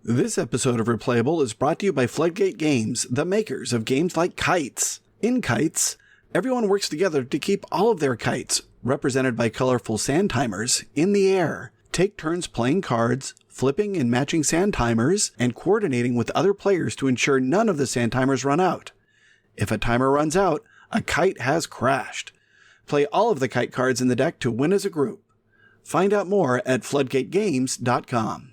This episode of Replayable is brought to you by Floodgate Games, the makers of games like Kites. In Kites, everyone works together to keep all of their kites, represented by colorful sand timers, in the air. Take turns playing cards, flipping and matching sand timers, and coordinating with other players to ensure none of the sand timers run out. If a timer runs out, a kite has crashed. Play all of the kite cards in the deck to win as a group. Find out more at floodgategames.com.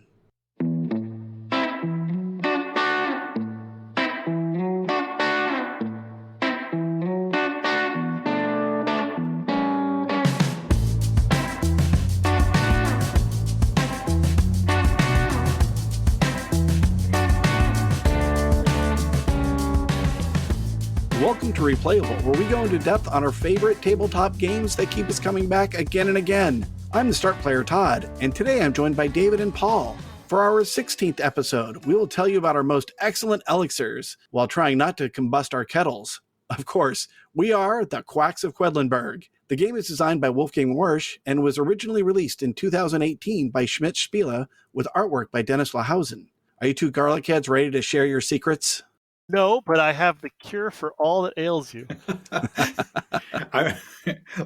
Welcome to Replayable, where we go into depth on our favorite tabletop games that keep us coming back again and again. I'm the start player, Todd, and today I'm joined by David and Paul. For our 16th episode, we will tell you about our most excellent elixirs while trying not to combust our kettles. Of course, we are the Quacks of Quedlinburg. The game is designed by Wolfgang Warsch and was originally released in 2018 by Schmidt Spiele with artwork by Dennis Lahausen. Are you two garlic heads ready to share your secrets? No, but I have the cure for all that ails you.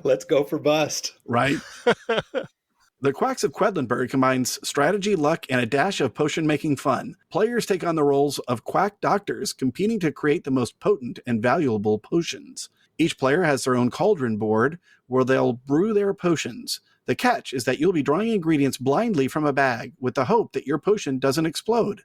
Let's go for bust. Right? The Quacks of Quedlinburg combines strategy, luck, and a dash of potion-making fun. Players take on the roles of quack doctors, competing to create the most potent and valuable potions. Each player has their own cauldron board, where they'll brew their potions. The catch is that you'll be drawing ingredients blindly from a bag, with the hope that your potion doesn't explode.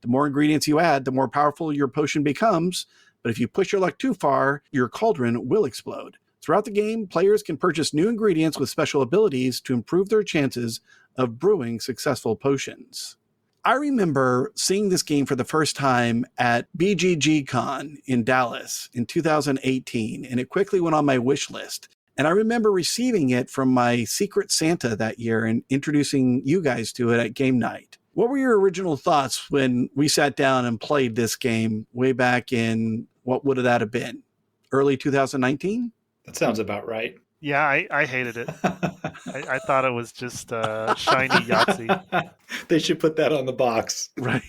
The more ingredients you add, the more powerful your potion becomes, but if you push your luck too far, your cauldron will explode. Throughout the game, players can purchase new ingredients with special abilities to improve their chances of brewing successful potions. I remember seeing this game for the first time at BGG-Con in Dallas in 2018, and it quickly went on my wish list. And I remember receiving it from my Secret Santa that year and introducing you guys to it at game night. What were your original thoughts when we sat down and played this game way back in, what would that have been? Early 2019? That sounds about right. Yeah, I hated it. I thought it was just shiny Yahtzee. They should put that on the box. Right.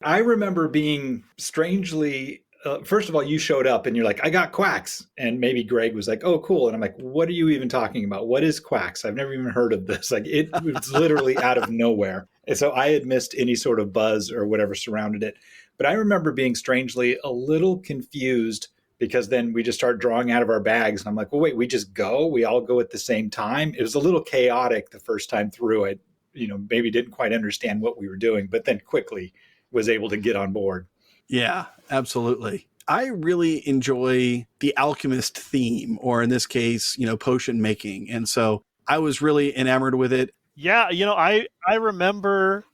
I remember being strangely... first of all, you showed up and you're like, I got Quacks. And maybe Greg was like, oh, cool. And I'm like, what are you even talking about? What is Quacks? I've never even heard of this. Like, it was literally out of nowhere. And so I had missed any sort of buzz or whatever surrounded it. But I remember being strangely a little confused because then we just started drawing out of our bags. And I'm like, well, wait, we just go? We all go at the same time? It was a little chaotic the first time through. I, maybe didn't quite understand what we were doing, but then quickly was able to get on board. Yeah, absolutely. I really enjoy the alchemist theme, or in this case, potion making. And so I was really enamored with it. Yeah, I remember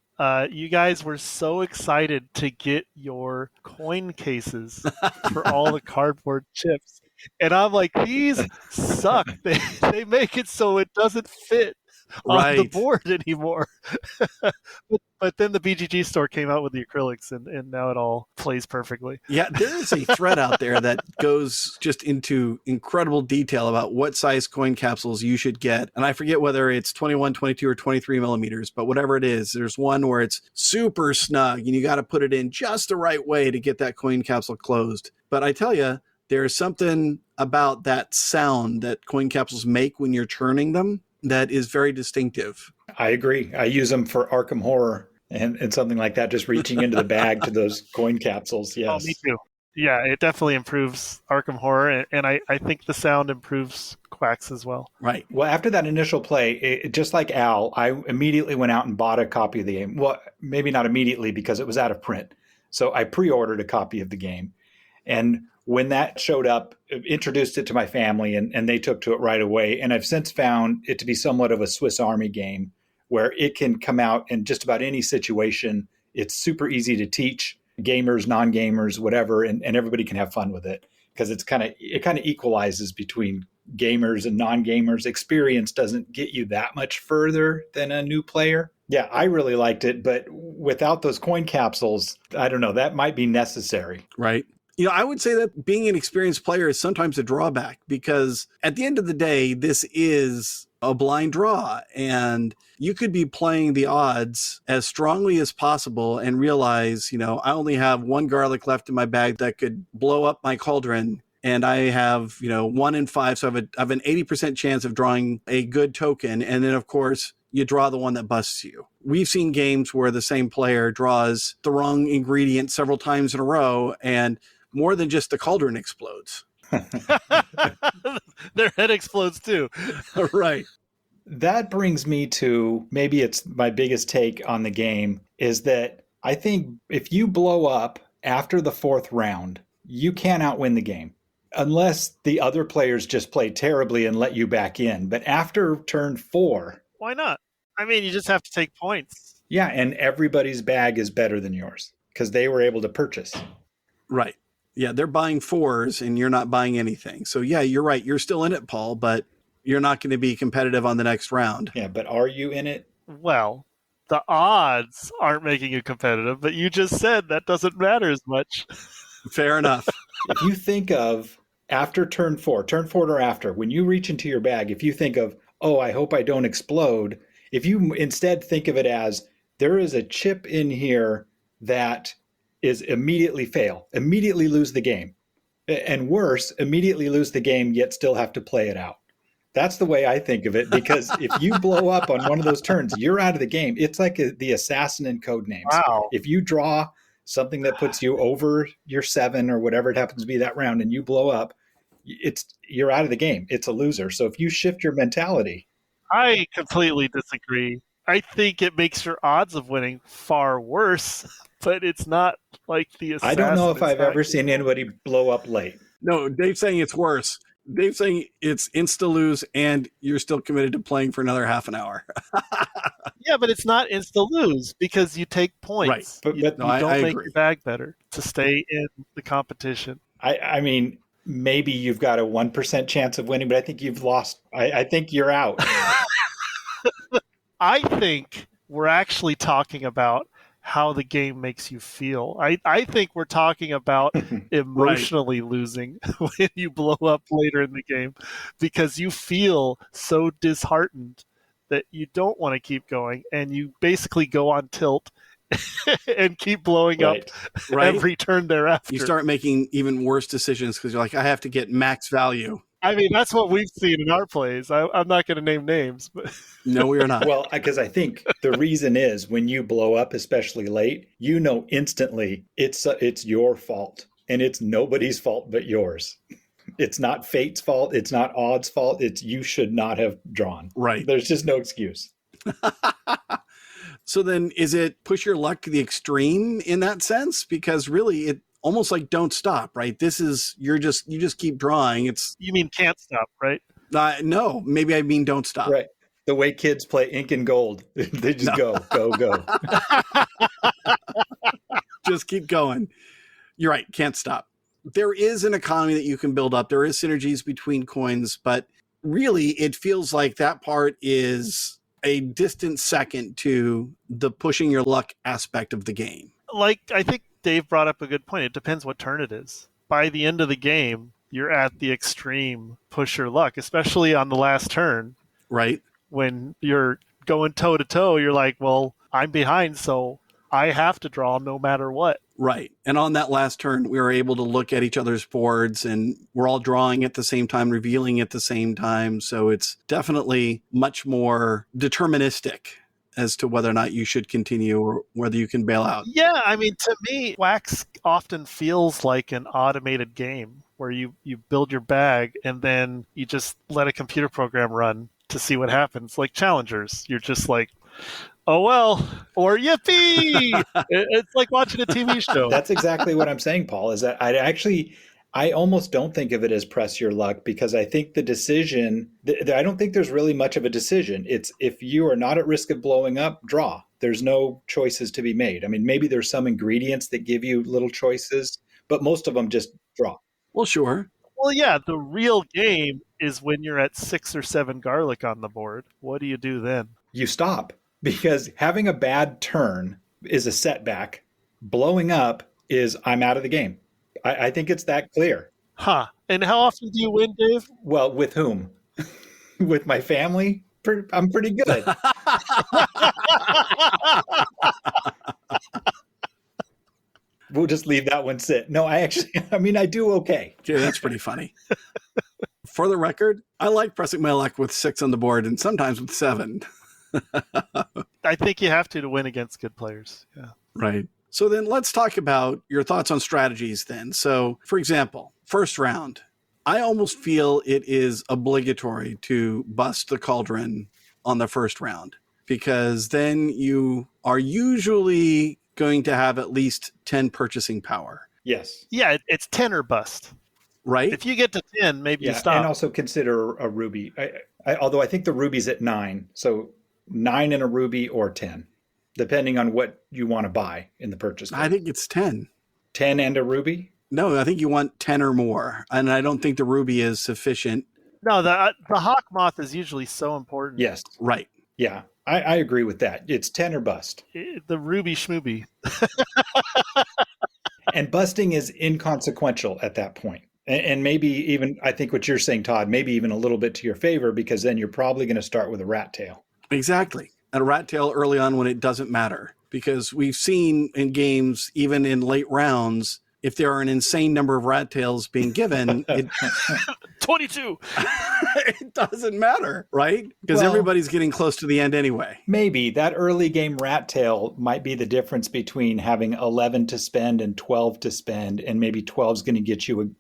you guys were so excited to get your coin cases for all the cardboard chips. And I'm like, these suck. They make it so it doesn't fit on the board anymore. but then the BGG store came out with the acrylics, and now it all plays perfectly. Yeah, there is a thread out there that goes just into incredible detail about what size coin capsules you should get. And I forget whether it's 21, 22, or 23 millimeters, but whatever it is, there's one where it's super snug and you got to put it in just the right way to get that coin capsule closed. But I tell you, there's something about that sound that coin capsules make when you're churning them that is very distinctive. I agree. I use them for Arkham Horror and something like that, just reaching into the bag to those coin capsules. Yes. Oh, me too. Yeah, it definitely improves Arkham Horror, and I think the sound improves Quacks as well. Right. Well, after that initial play, just like Al, I immediately went out and bought a copy of the game. Well, maybe not immediately because it was out of print. So I pre-ordered a copy of the game. And when that showed up, introduced it to my family, and they took to it right away. And I've since found it to be somewhat of a Swiss Army game where it can come out in just about any situation. It's super easy to teach gamers, non-gamers, whatever, and everybody can have fun with it because it kind of equalizes between gamers and non-gamers. Experience doesn't get you that much further than a new player. Yeah, I really liked it, but without those coin capsules, I don't know, that might be necessary. Right. I would say that being an experienced player is sometimes a drawback because at the end of the day, this is a blind draw, and you could be playing the odds as strongly as possible and realize, I only have one garlic left in my bag that could blow up my cauldron, and I have, 1 in 5, so I have an 80% chance of drawing a good token, and then of course you draw the one that busts you. We've seen games where the same player draws the wrong ingredient several times in a row, and more than just the cauldron explodes. Their head explodes too. Right. That brings me to, maybe it's my biggest take on the game, is that I think if you blow up after the 4th round, you can't outwin the game. Unless the other players just play terribly and let you back in. But after turn 4... Why not? I mean, you just have to take points. Yeah, and everybody's bag is better than yours because they were able to purchase. Right. Yeah, they're buying 4s and you're not buying anything. So yeah, you're right. You're still in it, Paul, but you're not going to be competitive on the next round. Yeah, but are you in it? Well, the odds aren't making you competitive, but you just said that doesn't matter as much. Fair enough. If you think of after turn 4 or after, when you reach into your bag, if you think of, oh, I hope I don't explode, if you instead think of it as there is a chip in here that is immediately fail, immediately lose the game, and worse, immediately lose the game, yet still have to play it out. That's the way I think of it, because if you blow up on one of those turns, you're out of the game. It's like the assassin in Codenames. Wow. If you draw something that puts you over your 7 or whatever it happens to be that round and you blow up, you're out of the game. It's a loser. So if you shift your mentality. I completely disagree. I think it makes your odds of winning far worse, but it's not like the assassin. I don't know if I've ever seen anybody blow up late. No, Dave's saying it's worse. Dave's saying it's insta-lose and you're still committed to playing for another half an hour. Yeah, but it's not insta-lose because you take points. Right. You don't make your bag better to stay in the competition. I mean, maybe you've got a 1% chance of winning, but I think you've lost. I think you're out. I think we're actually talking about how the game makes you feel. I think we're talking about emotionally losing when you blow up later in the game because you feel so disheartened that you don't want to keep going and you basically go on tilt and keep blowing up every turn thereafter. You start making even worse decisions because you're like, I have to get max value. I mean, that's what we've seen in our plays. I'm not going to name names, but no, we are not. Well, because I think the reason is when you blow up, especially late, you know instantly it's your fault, and it's nobody's fault but yours. It's not fate's fault. It's not odds' fault. It's you should not have drawn. Right. There's just no excuse. So then, is it push your luck to the extreme in that sense? Because really, it almost like don't stop, right? This is you just keep drawing. You mean can't stop, right? No, maybe I mean don't stop. Right. The way kids play ink and gold, they just go. Just keep going. You're right. Can't stop. There is an economy that you can build up. There is synergies between coins, but really, it feels like that part is a distant second to the pushing your luck aspect of the game. Like I think Dave brought up a good point. It depends what turn it is. By the end of the game, you're at the extreme push your luck, especially on the last turn. Right. When you're going toe to toe, you're like, well, I'm behind, so I have to draw no matter what. Right. And on that last turn, we were able to look at each other's boards and we're all drawing at the same time, revealing at the same time. So it's definitely much more deterministic as to whether or not you should continue or whether you can bail out. Yeah, I mean, to me, Quacks often feels like an automated game where you build your bag and then you just let a computer program run to see what happens. Like Challengers, you're just like, oh well, or yippee! It's like watching a TV show. That's exactly what I'm saying, Paul, is that I almost don't think of it as press your luck because I think the decision, I don't think there's really much of a decision. It's if you are not at risk of blowing up, draw. There's no choices to be made. I mean, maybe there's some ingredients that give you little choices, but most of them just draw. Well, sure. Well, yeah, the real game is when you're at 6 or 7 garlic on the board. What do you do then? You stop because having a bad turn is a setback. Blowing up is I'm out of the game. I think it's that clear. Huh. And how often do you win, Dave? Well, with whom? With my family? I'm pretty good. We'll just leave that one sit. No, I do okay. Okay, that's pretty funny. For the record, I like pressing my luck with 6 on the board and sometimes with 7. I think you have to win against good players. Yeah. Right. So then let's talk about your thoughts on strategies then. So, for example, first round, I almost feel it is obligatory to bust the cauldron on the first round because then you are usually going to have at least 10 purchasing power. Yes. Yeah, it's 10 or bust. Right? If you get to 10, maybe you stop. And also consider a ruby. Although I think the ruby's at 9. So 9 and a ruby or 10, depending on what you want to buy in the purchase. I think it's 10. 10 and a ruby? No, I think you want 10 or more. And I don't think the ruby is sufficient. No, the hawk moth is usually so important. Yes. Right. Yeah, I agree with that. It's 10 or bust. The ruby schmooby. And busting is inconsequential at that point. And maybe even, I think what you're saying, Todd, maybe even a little bit to your favor, because then you're probably going to start with a rat tail. Exactly. And a rat tail early on when it doesn't matter. Because we've seen in games, even in late rounds, if there are an insane number of rat tails being given, 22. It doesn't matter, right? Because everybody's getting close to the end anyway. Maybe that early game rat tail might be the difference between having 11 to spend and 12 to spend, and maybe 12 is going to get you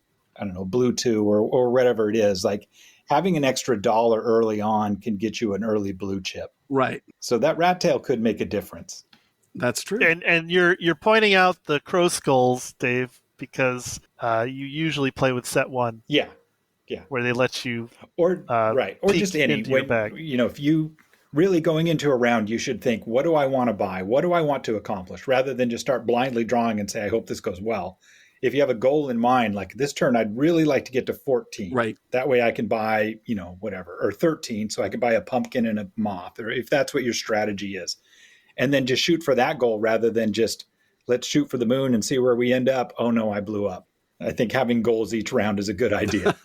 blue 2 or whatever it is. Like having an extra $1 early on can get you an early blue chip. Right. So that rat tail could make a difference. That's true. And you're pointing out the crow skulls, Dave, because you usually play with set 1. Yeah. Where they let you or just any your bag. If you really going into a round, you should think, what do I want to buy? What do I want to accomplish? Rather than just start blindly drawing and say, I hope this goes well. If you have a goal in mind, like this turn, I'd really like to get to 14. Right. That way I can buy, whatever, or 13. So I can buy a pumpkin and a moth, or if that's what your strategy is. And then just shoot for that goal rather than just let's shoot for the moon and see where we end up. Oh no, I blew up. I think having goals each round is a good idea.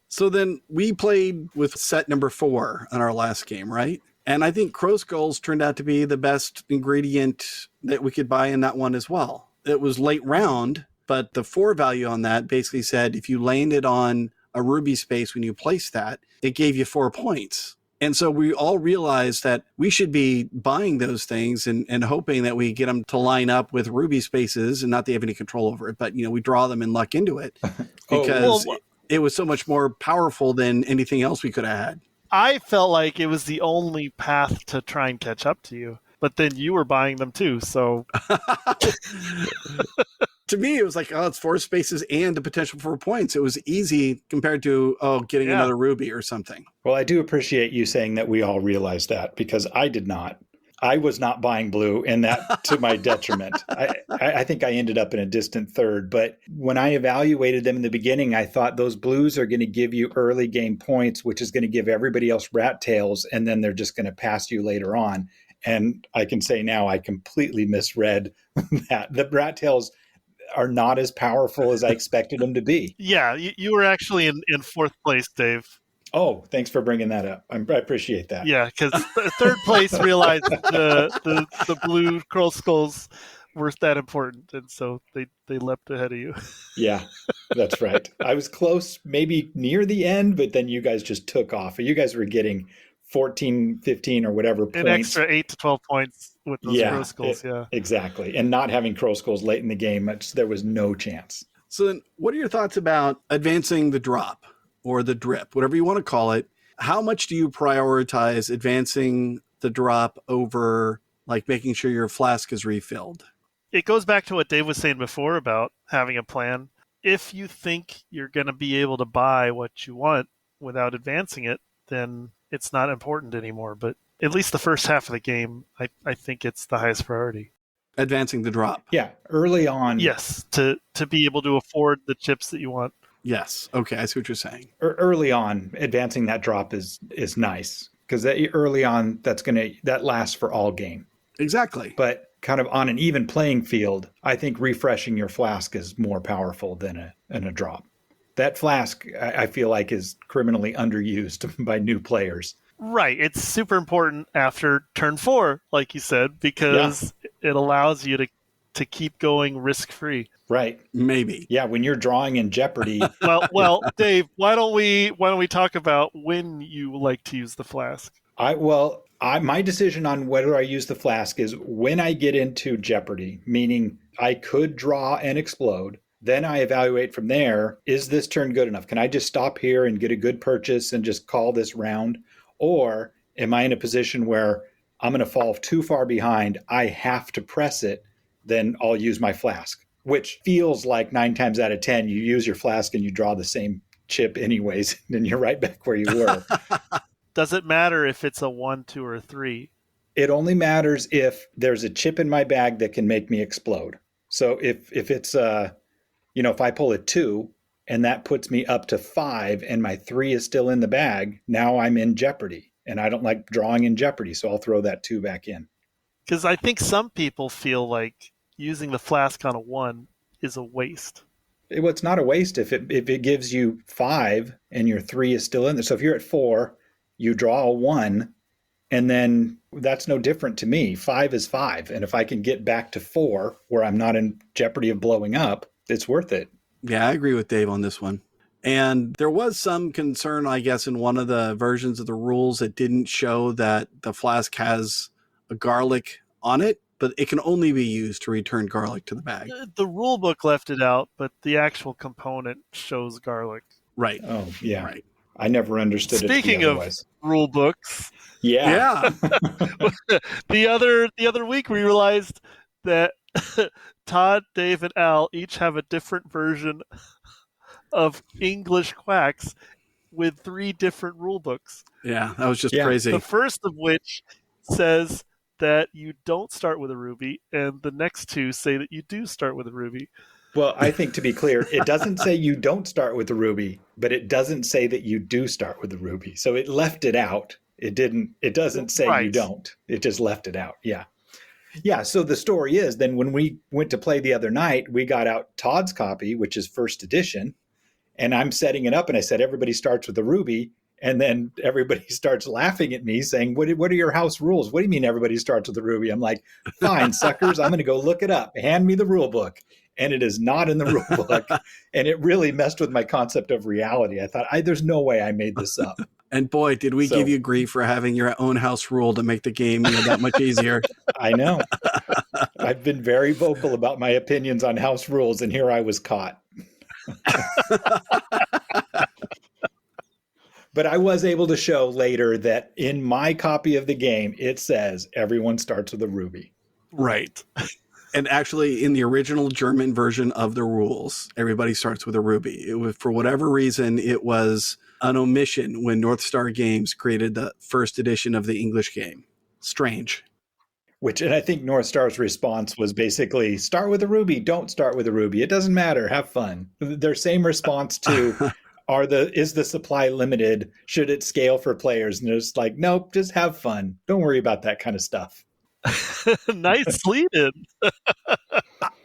So then we played with set number 4 on our last game, right? And I think crow skulls turned out to be the best ingredient that we could buy in that one as well. It was late round, but the 4 value on that basically said if you landed on a ruby space when you placed that, it gave you 4 points. And so we all realized that we should be buying those things and hoping that we get them to line up with ruby spaces and not they have any control over it. But, we draw them and luck into it because it was so much more powerful than anything else we could have had. I felt like it was the only path to try and catch up to you. But then you were buying them too, so... To me, it was like, it's 4 spaces and the potential for points. It was easy compared to, getting another ruby or something. Well, I do appreciate you saying that we all realized that because I did not. I was not buying blue, and that to my detriment. I think I ended up in a distant third. But when I evaluated them in the beginning, I thought those blues are going to give you early game points, which is going to give everybody else rat tails, and then they're just going to pass you later on. And I can say now I completely misread that. The rat tails are not as powerful as I expected them to be. Yeah, you were actually in 4th place, Dave. Oh, thanks for bringing that up. I appreciate that. Yeah, because 3rd place realized the blue crow skulls weren't that important, and so they leapt ahead of you. Yeah, that's right. I was close, maybe near the end, but then you guys just took off. You guys were getting 14, 15 or whatever points. An extra 8 to 12 points with those crow skulls, Exactly. And not having crow skulls late in the game, there was no chance. So then what are your thoughts about advancing the drop or the drip, whatever you want to call it? How much do you prioritize advancing the drop over like making sure your flask is refilled? It goes back to what Dave was saying before about having a plan. If you think you're going to be able to buy what you want without advancing it, then it's not important anymore. But at least the first half of the game, I think it's the highest priority. Advancing the drop. Yeah, early on. Yes, to be able to afford the chips that you want. Yes. Okay, I see what you're saying. Early on, advancing that drop is nice because early on, that lasts for all game. Exactly. But kind of on an even playing field, I think refreshing your flask is more powerful than a drop. That flask, I feel like, is criminally underused by new players. Right. It's super important after turn 4, like you said, because it allows you to keep going risk-free. Right. Maybe. Yeah, when you're drawing in Jeopardy. Well, Dave, why don't we talk about when you like to use the flask? My decision on whether I use the flask is when I get into Jeopardy, meaning I could draw and explode. Then I evaluate from there, is this turn good enough? Can I just stop here and get a good purchase and just call this round? Or am I in a position where I'm going to fall too far behind? I have to press it. Then I'll use my flask, which feels like 9 times out of 10, you use your flask and you draw the same chip anyways, and you're right back where you were. Does it matter if it's a 1, 2, or 3? It only matters if there's a chip in my bag that can make me explode. So if it's if I pull a 2 and that puts me up to 5 and my 3 is still in the bag, now I'm in Jeopardy. And I don't like drawing in Jeopardy, so I'll throw that 2 back in. Because I think some people feel like using the flask on a 1 is a waste. Well, it's not a waste if it gives you 5 and your 3 is still in there. So if you're at 4, you draw a 1, and then that's no different to me. 5 is 5. And if I can get back to 4 where I'm not in jeopardy of blowing up, it's worth it. Yeah, I agree with Dave on this one. And there was some concern, I guess, in one of the versions of the rules. It didn't show that the flask has a garlic on it, but it can only be used to return garlic to the bag. The rule book left it out, but the actual component shows garlic. Right. Oh, yeah. Right. I never understood Speaking it. of rule books, yeah. the other week we realized that Todd, Dave, and Al each have a different version of English Quacks with 3 different rule books. Yeah, that was just crazy. The first of which says that you don't start with a ruby, and the next 2 say that you do start with a ruby. Well, I think to be clear, it doesn't say you don't start with the ruby, but it doesn't say that you do start with the ruby. So it left it out. It doesn't say you don't. It just left it out. Yeah. Yeah. So the story is then when we went to play the other night, we got out Todd's copy, which is first edition. And I'm setting it up and I said, everybody starts with the ruby. And then everybody starts laughing at me saying, what are your house rules? What do you mean everybody starts with the ruby? I'm like, fine, suckers. I'm going to go look it up. Hand me the rule book. And it is not in the rule book. And it really messed with my concept of reality. I thought, there's no way I made this up. And boy, did we give you grief for having your own house rule to make the game that much easier. I know. I've been very vocal about my opinions on house rules, and here I was caught. But I was able to show later that in my copy of the game, it says everyone starts with a ruby. Right. And actually, in the original German version of the rules, everybody starts with a ruby. It was, for whatever reason, it was an omission when North Star Games created the first edition of the English game. Strange. And I think North Star's response was basically, start with a ruby, don't start with a ruby. It doesn't matter, have fun. Their same response to, is the supply limited? Should it scale for players? And it's like, nope, just have fun. Don't worry about that kind of stuff. Nice lead-in.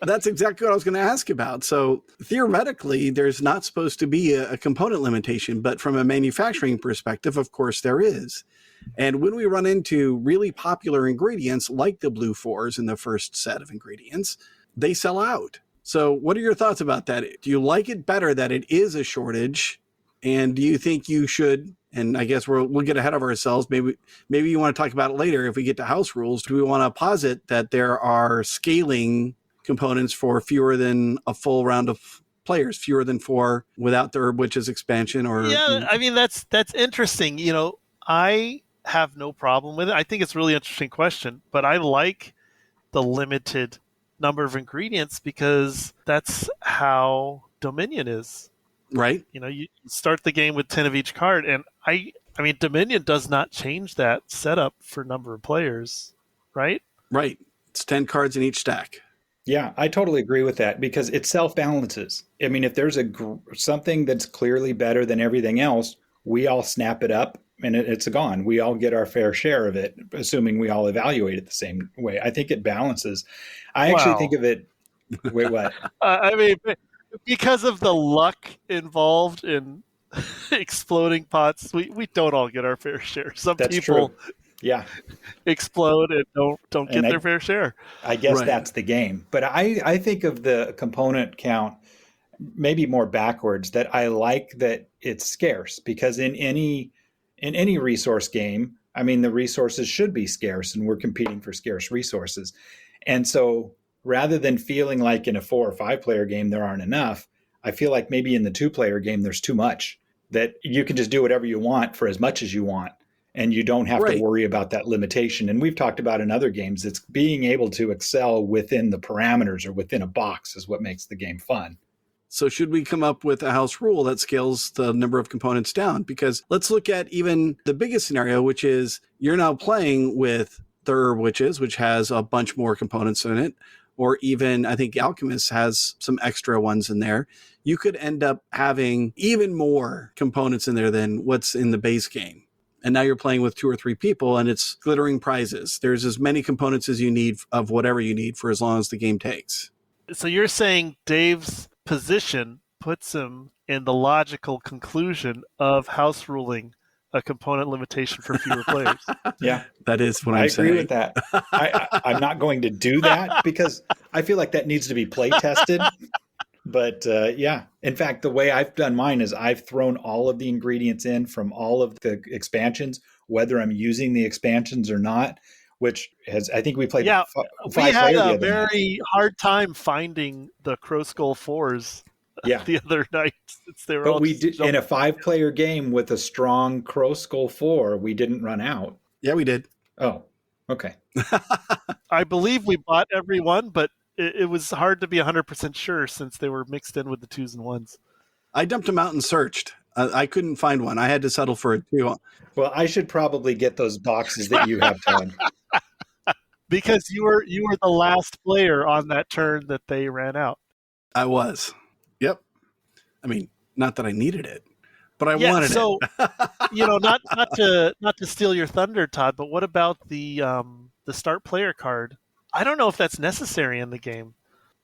That's exactly what I was going to ask about. So theoretically, there's not supposed to be a component limitation, but from a manufacturing perspective, of course, there is. And when we run into really popular ingredients like the Blue Fours in the first set of ingredients, they sell out. So what are your thoughts about that? Do you like it better that it is a shortage? And do you think you should, and I guess we'll get ahead of ourselves, maybe you want to talk about it later if we get to house rules. Do we want to posit that there are scaling components for fewer than a full round of players, fewer than 4 without the Herb Witches expansion? Or yeah, I mean, that's interesting. I have no problem with it. I think it's a really interesting question, but I like the limited number of ingredients because that's how Dominion is. Right. You start the game with 10 of each card, and I mean, Dominion does not change that setup for number of players, right? Right. It's 10 cards in each stack. Yeah, I totally agree with that because it self-balances. I mean, if there's something that's clearly better than everything else, we all snap it up and it's gone. We all get our fair share of it, assuming we all evaluate it the same way. I think it balances. I actually think of it. Wait, what? I mean, because of the luck involved in exploding pots. We don't all get our fair share. Some That's people true. Yeah. explode and don't And get their fair share. I guess Right. that's the game. But I think of the component count maybe more backwards, that I like that it's scarce, because in any resource game, I mean, the resources should be scarce and we're competing for scarce resources. And so rather than feeling like in a 4 or 5 player game there aren't enough, I feel like maybe in the 2-player game there's too much, that you can just do whatever you want for as much as you want and you don't have to Right. worry about that limitation. And we've talked about in other games, it's being able to excel within the parameters or within a box is what makes the game fun. So should we come up with a house rule that scales the number of components down? Because let's look at even the biggest scenario, which is you're now playing with the Herb Witches, which has a bunch more components in it, or even I think Alchemist has some extra ones in there. You could end up having even more components in there than what's in the base game. And now you're playing with 2 or 3 people and it's glittering prizes. There's as many components as you need of whatever you need for as long as the game takes. So you're saying Dave's position puts him in the logical conclusion of house ruling a component limitation for fewer players. Yeah. That is what I I'm agree saying. with that. I'm not going to do that because I feel like that needs to be play tested. But yeah, in fact, the way I've done mine is I've thrown all of the ingredients in from all of the expansions, whether I'm using the expansions or not, which has, I think we played Yeah, 5 we had player the a other night. very hard time finding the Crow Skull 4s Yeah. the other night, since they were But all we just did in jumping. a 5-player game with a strong Crow Skull 4, we didn't run out. Yeah, we did. Oh, okay. I believe we bought every one, but it was hard to be 100% sure since they were mixed in with the 2s and 1s. I dumped them out and searched. I couldn't find one. I had to settle for a 2. Well, I should probably get those boxes that you have, Todd. Because you were the last player on that turn that they ran out. I was. Yep. I mean, not that I needed it, but I wanted so, it. not to steal your thunder, Todd, but what about the start player card? I don't know if that's necessary in the game.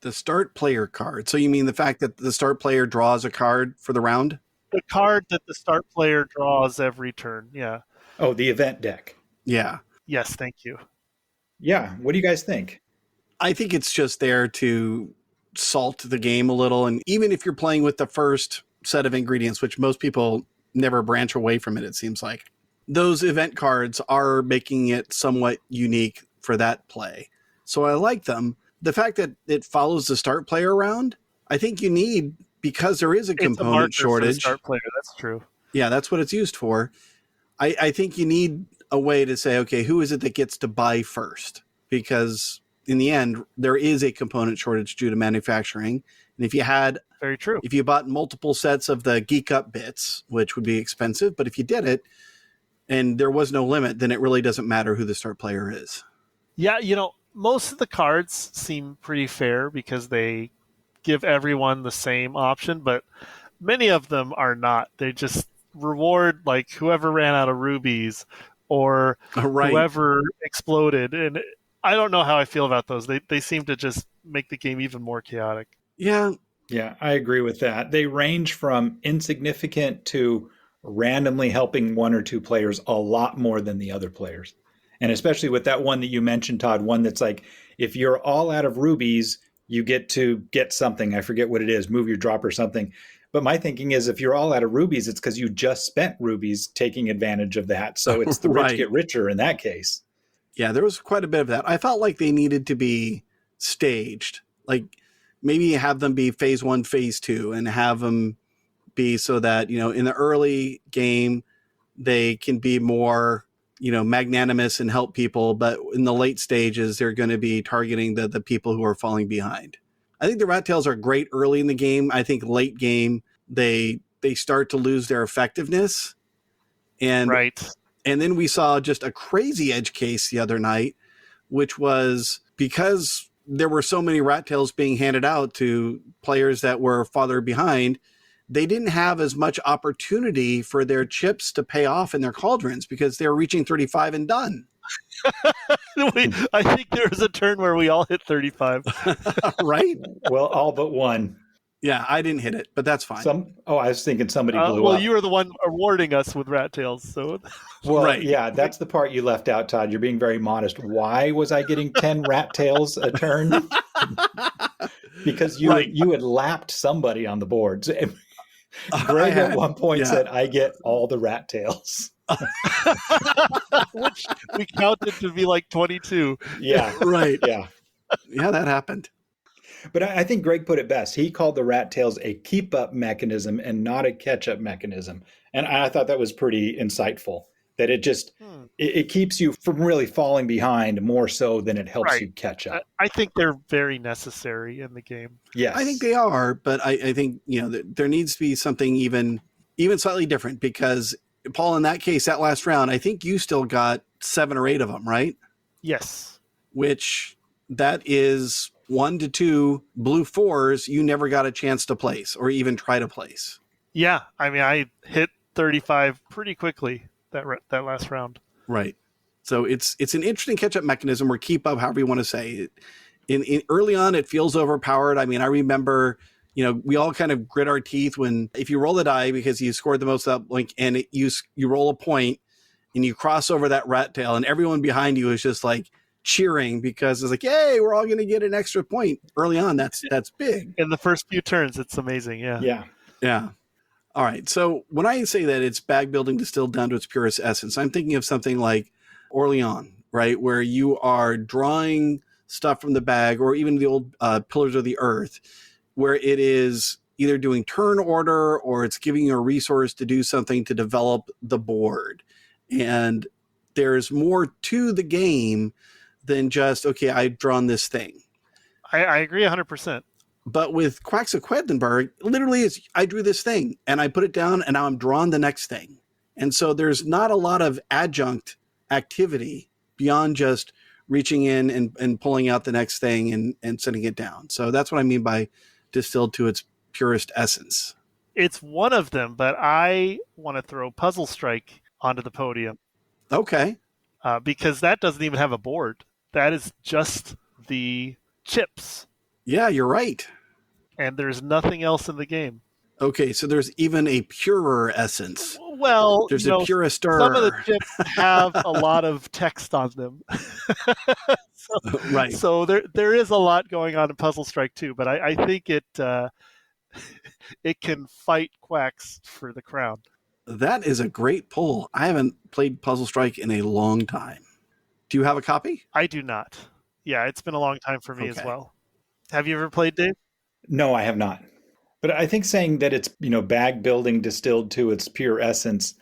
The start player card. So you mean the fact that the start player draws a card for the round? The card that the start player draws every turn. Yeah. Oh, the event deck. Yeah. Yes, thank you. Yeah. What do you guys think? I think it's just there to salt the game a little. And even if you're playing with the first set of ingredients, which most people never branch away from it seems like, those event cards are making it somewhat unique for that play. So I like them. The fact that it follows the start player around, I think you need, because there is a component shortage. For the start player, that's true. Yeah, that's what it's used for. I think you need a way to say, okay, who is it that gets to buy first? Because in the end, there is a component shortage due to manufacturing. And if you had, very true, if you bought multiple sets of the Geek Up bits, which would be expensive, but if you did it and there was no limit, then it really doesn't matter who the start player is. Yeah, most of the cards seem pretty fair because they give everyone the same option, but many of them are not. They just reward like whoever ran out of rubies or Right. whoever exploded. And I don't know how I feel about those. They seem to just make the game even more chaotic. Yeah. Yeah, I agree with that. They range from insignificant to randomly helping 1 or 2 players a lot more than the other players. And especially with that one that you mentioned, Todd, one that's like, if you're all out of rubies, you get to get something. I forget what it is, move your drop or something. But my thinking is if you're all out of rubies, it's because you just spent rubies taking advantage of that. So it's the Right. rich get richer in that case. Yeah, there was quite a bit of that. I felt like they needed to be staged. Like maybe have them be phase 1, phase 2, and have them be so that, in the early game, they can be more, magnanimous and help people. But in the late stages, they're going to be targeting the people who are falling behind. I think the Rat Tails are great early in the game. I think late game, they start to lose their effectiveness. And right. And then we saw just a crazy edge case the other night, which was because there were so many Rat Tails being handed out to players that were farther behind, they didn't have as much opportunity for their chips to pay off in their cauldrons because they were reaching 35 and done. I think there was a turn where we all hit 35. Right? Well, all but one. Yeah, I didn't hit it, but that's fine. I was thinking somebody blew well, up. you were the one awarding us with rat tails, so Well, Right. yeah, that's the part you left out, Todd. You're being very modest. Why was I getting 10 rat tails a turn? Because you had lapped somebody on the boards. Greg at one point said, "I get all the rat tails." which we counted to be like 22. Yeah, Right. yeah. Yeah, that happened. But I think Greg put it best. He called the rat tails a keep-up mechanism and not a catch-up mechanism. And I thought that was pretty insightful, that it keeps you from really falling behind more so than it helps you catch up. I think they're very necessary in the game. Yes. I think they are, but I think, there needs to be something even slightly different, because Paul, in that case, that last round, I think you still got 7 or 8 of them, right? Yes. Which that is 1 to 2 blue 4s you never got a chance to place or even try to place. Yeah, I mean, I hit 35 pretty quickly that last round. Right. So it's an interesting catch-up mechanism, or keep up, however you want to say it. In early on, it feels overpowered. I mean, I remember, we all kind of grit our teeth when, if you roll a die because you scored the most up link, and you roll a point and you cross over that rat tail, and everyone behind you is just like cheering because it's like, yay, we're all going to get an extra point early on. That's big. In the first few turns, it's amazing. Yeah. Yeah. All right. So when I say that it's bag building distilled down to its purest essence, I'm thinking of something like Orleans, right? Where you are drawing stuff from the bag, or even the old Pillars of the Earth, where it is either doing turn order or it's giving you a resource to do something to develop the board. And there's more to the game than just, okay, I've drawn this thing. I agree 100%. But with Quacks of Quedlinburg, literally is, I drew this thing and I put it down and now I'm drawing the next thing. And so there's not a lot of adjunct activity beyond just reaching in and pulling out the next thing and setting it down. So that's what I mean by distilled to its purest essence. It's one of them, but I want to throw Puzzle Strike onto the podium. Okay. Because that doesn't even have a board. That is just the chips. Yeah, you're right. And there's nothing else in the game. Okay, so there's even a purer essence. Well, there's a purester. Some of the chips have a lot of text on them. Right. So there is a lot going on in Puzzle Strike too, but I think it can fight Quacks for the crown. That is a great pull. I haven't played Puzzle Strike in a long time. Do you have a copy? I do not. Yeah, it's been a long time for me as well. Have you ever played, Dave? No, I have not. But I think saying that it's, bag building distilled to its pure essence,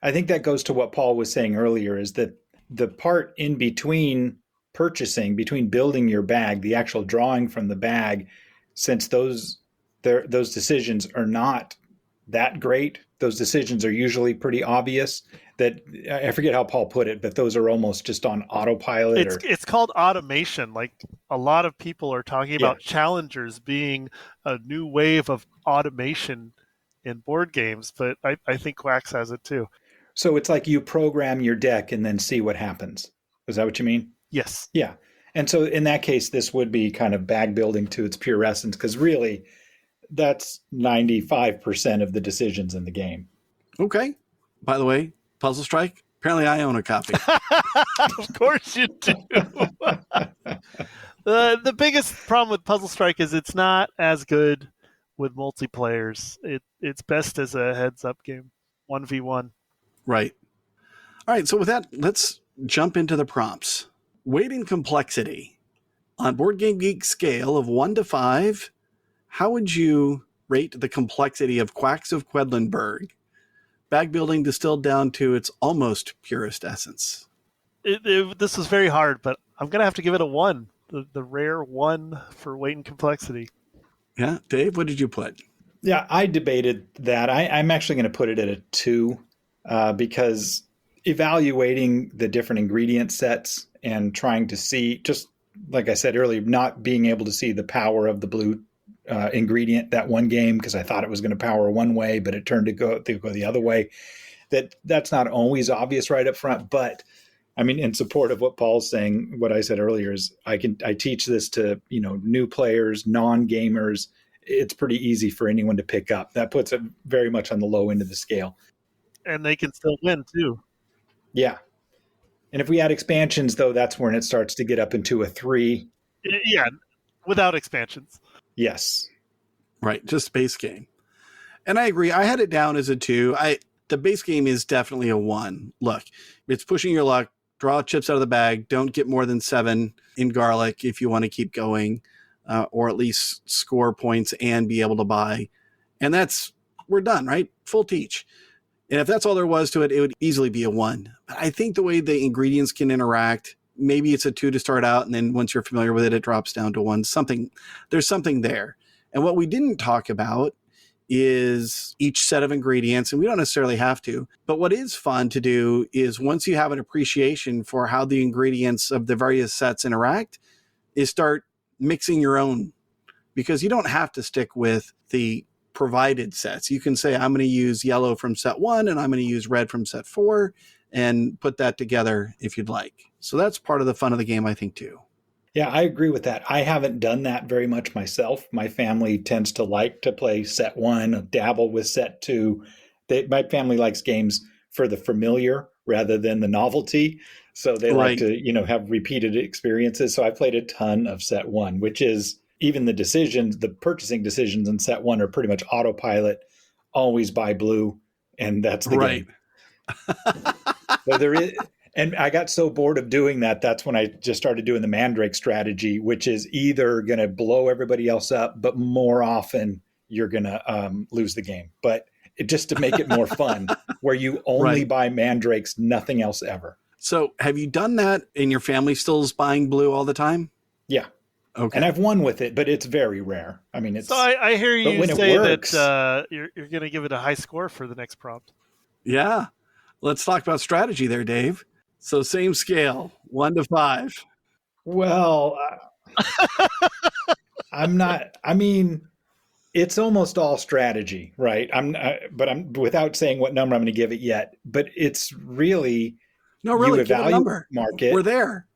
I think that goes to what Paul was saying earlier, is that the part in between purchasing, between building your bag, the actual drawing from the bag, since those decisions are not that great, those decisions are usually pretty obvious, that I forget how Paul put it, but those are almost just on autopilot. It's called automation. Like, a lot of people are talking about challengers being a new wave of automation in board games, but I think Quacks has it too. So it's like you program your deck and then see what happens. Is that what you mean? Yes. Yeah. And so in that case, this would be kind of bag building to its pure essence, because really that's 95% of the decisions in the game. Okay. By the way, Puzzle Strike, apparently I own a copy. Of course you do. The biggest problem with Puzzle Strike is it's not as good with multiplayers. It's best as a heads-up game, 1v1. Right. All right, so with that, let's jump into the prompts. Weight and complexity. On Board Game Geek scale of 1 to 5, how would you rate the complexity of Quacks of Quedlinburg? Bag building distilled down to its almost purest essence. This was very hard, but I'm going to have to give it a 1. The rare 1 for weight and complexity. Yeah. Dave, what did you put? Yeah, I debated that. I'm actually going to put it at a 2 because evaluating the different ingredient sets and trying to see, just like I said earlier, not being able to see the power of the blue ingredient that one game, because I thought it was going to power one way, but it turned to go the other way. That's not always obvious right up front. But I mean, in support of what Paul's saying, what I said earlier is I teach this to new players, non-gamers, it's pretty easy for anyone to pick up. That puts it very much on the low end of the scale. And they can still win, too. Yeah. And if we add expansions, though, that's when it starts to get up into a 3. Yeah, without expansions. Yes. Right, just base game. And I agree. I had it down as a 2. The base game is definitely a 1. Look, it's pushing your luck. Draw chips out of the bag. Don't get more than 7 in garlic if you want to keep going, or at least score points and be able to buy. And we're done, right? Full teach. And if that's all there was to it, it would easily be a 1. But I think the way the ingredients can interact, maybe it's a 2 to start out, and then once you're familiar with it, it drops down to 1. There's something there. And what we didn't talk about is each set of ingredients, and we don't necessarily have to, but what is fun to do is once you have an appreciation for how the ingredients of the various sets interact, is start mixing your own, because you don't have to stick with the provided sets. You can say, I'm going to use yellow from set 1 and I'm going to use red from set 4 and put that together if you'd like. So that's part of the fun of the game, I think, too. Yeah, I agree with that. I haven't done that very much myself. My family tends to like to play set 1, dabble with set 2. My family likes games for the familiar rather than the novelty. So they like to, have repeated experiences. So I played a ton of set 1, which is even the purchasing decisions in set 1 are pretty much autopilot, always buy blue, and that's the game. So there is. And I got so bored of doing that, that's when I just started doing the Mandrake strategy, which is either going to blow everybody else up, but more often you're going to lose the game. But just to make it more fun, where you only buy Mandrakes, nothing else ever. So have you done that and your family still is buying blue all the time? Yeah. Okay. And I've won with it, but it's very rare. I mean, it's. So I hear you say works, that you're going to give it a high score for the next prompt. Yeah. Let's talk about strategy there, Dave. So same scale, 1 to 5. Well, I'm not. I mean, it's almost all strategy, right? But I'm without saying what number I'm going to give it yet. But it's really really, you evaluate the market. We're there.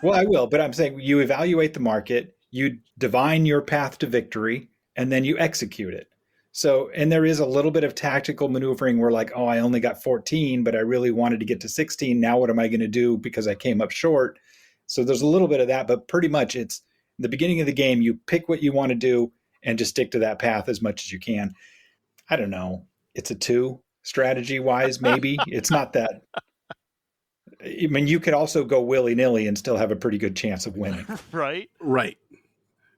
Well, I will, but I'm saying you evaluate the market, you divine your path to victory, and then you execute it. So, and there is a little bit of tactical maneuvering where like, oh, I only got 14, but I really wanted to get to 16. Now what am I going to do because I came up short? So there's a little bit of that, but pretty much it's the beginning of the game. You pick what you want to do and just stick to that path as much as you can. I don't know. It's a 2 strategy wise, maybe. It's not that. I mean, you could also go willy-nilly and still have a pretty good chance of winning. Right.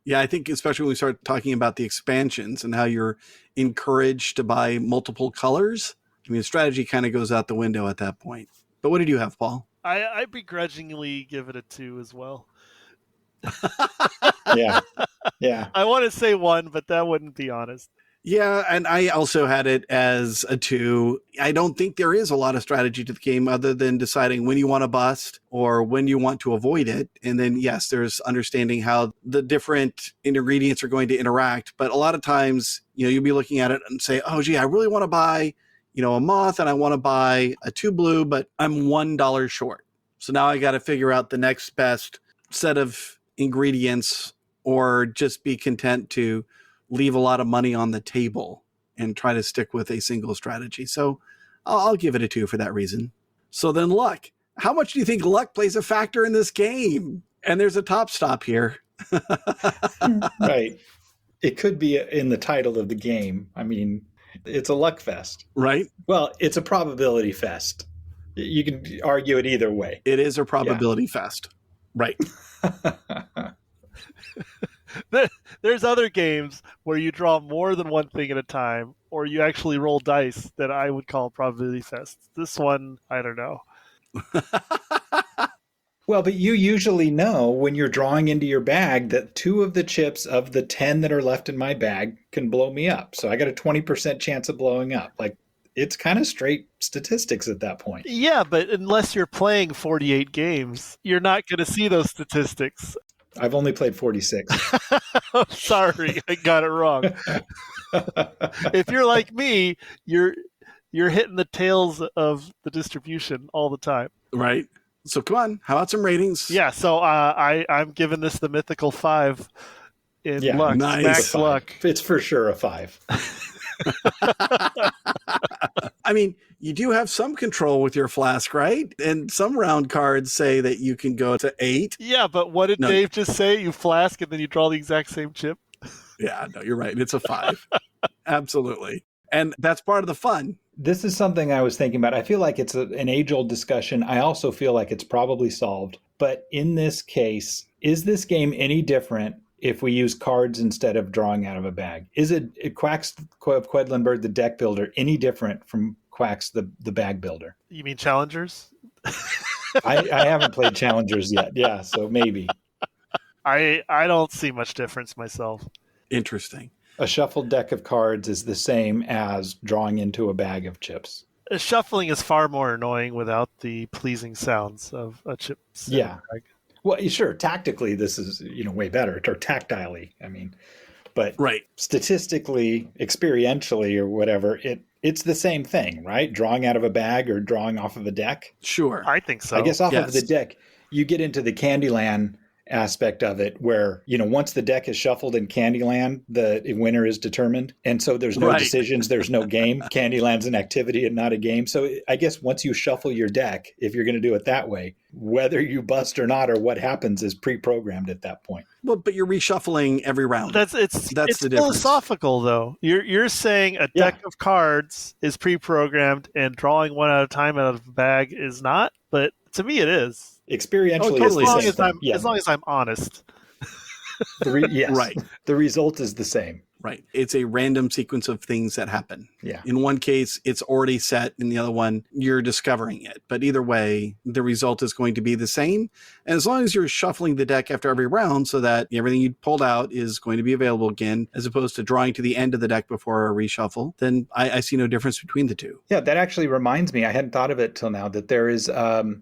Yeah, I think especially when we start talking about the expansions and how you're encouraged to buy multiple colors, I mean, strategy kind of goes out the window at that point. But what did you have, Paul? I begrudgingly give it a 2 as well. Yeah. I want to say 1, but that wouldn't be honest. Yeah, and I also had it as a 2. I don't think there is a lot of strategy to the game other than deciding when you want to bust or when you want to avoid it. And then, yes, there's understanding how the different ingredients are going to interact. But a lot of times, you'll be looking at it and say, oh, gee, I really want to buy, a moth and I want to buy a 2 blue, but I'm $1 short. So now I got to figure out the next best set of ingredients or just be content to leave a lot of money on the table and try to stick with a single strategy. So I'll give it a 2 for that reason. So then luck. How much do you think luck plays a factor in this game? And there's a top stop here. Right. It could be in the title of the game. I mean, it's a luck fest. Right. Well, it's a probability fest. You can argue it either way. It is a probability fest. Right. There's other games where you draw more than one thing at a time, or you actually roll dice that I would call probability fests. This one, I don't know. Well, but you usually know when you're drawing into your bag that 2 of the chips of the 10 that are left in my bag can blow me up. So I got a 20% chance of blowing up. Like, it's kind of straight statistics at that point. Yeah, but unless you're playing 48 games, you're not going to see those statistics. I've only played 46. Sorry, I got it wrong. If you're like me, you're hitting the tails of the distribution all the time. Right. So come on, how about some ratings? Yeah, so I'm giving this the mythical 5. in Yeah, luck, nice. max luck. It's for sure a 5. I mean, you do have some control with your flask, right? And some round cards say that you can go to 8. Yeah, but what did No. Dave just say? You flask and then you draw the exact same chip? Yeah, no, you're right. It's a 5. Absolutely. And that's part of the fun. This is something I was thinking about. I feel like it's an age-old discussion. I also feel like it's probably solved. But in this case, is this game any different if we use cards instead of drawing out of a bag? Is it Quacks of Quedlinburg, the deck builder, any different from Quacks, the bag builder? You mean challengers? I haven't played Challengers yet. Yeah, so maybe. I don't see much difference myself. Interesting. A shuffled deck of cards is the same as drawing into a bag of chips. Shuffling is far more annoying without the pleasing sounds of a chip. Yeah. Well, sure. Tactically, this is way better, or tactilely. I mean, but right. Statistically, experientially, or whatever, it's the same thing, right? Drawing out of a bag or drawing off of a deck. Sure, I think so. I guess off of the deck, you get into the Candyland aspect of it, where once the deck is shuffled in Candyland, the winner is determined, and so there's no decisions, there's no game. Candyland's an activity and not a game. So I guess once you shuffle your deck, if you're going to do it that way, whether you bust or not, or what happens, is pre-programmed at that point. Well, but you're reshuffling every round. It's the philosophical, though. You're saying a deck of cards is pre-programmed and drawing one at a time out of a bag is not, but to me it is. Experientially, totally. As long as I'm honest. Yes. Right. The result is the same. Right. It's a random sequence of things that happen. Yeah. In one case, it's already set. In the other one, you're discovering it. But either way, the result is going to be the same. And as long as you're shuffling the deck after every round so that everything you pulled out is going to be available again, as opposed to drawing to the end of the deck before a reshuffle, then I see no difference between the two. Yeah, that actually reminds me, I hadn't thought of it till now, that there is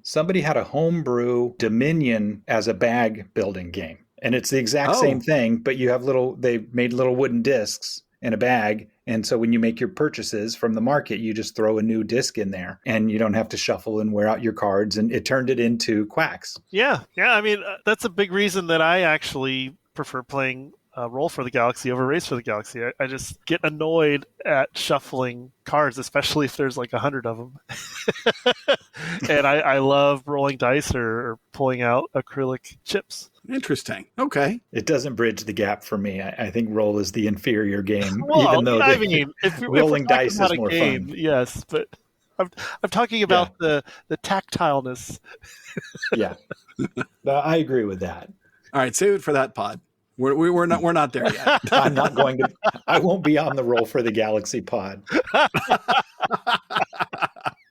somebody had a homebrew Dominion as a bag building game. And it's the exact same thing, but you have they made little wooden discs in a bag. And so when you make your purchases from the market, you just throw a new disc in there and you don't have to shuffle and wear out your cards. And it turned it into Quacks. Yeah. I mean, that's a big reason that I actually prefer playing Roll for the Galaxy over Race for the Galaxy. I just get annoyed at shuffling cards, especially if there's like 100 of them. And I love rolling dice or pulling out acrylic chips. Interesting. Okay. It doesn't bridge the gap for me. I think Roll is the inferior game, well, even though if rolling dice is more game, fun. Yes, but I'm talking about the tactileness. Yeah, I agree with that. All right, save it for that pod. We're not there yet. I'm not going to. I won't be on the Roll for the Galaxy pod.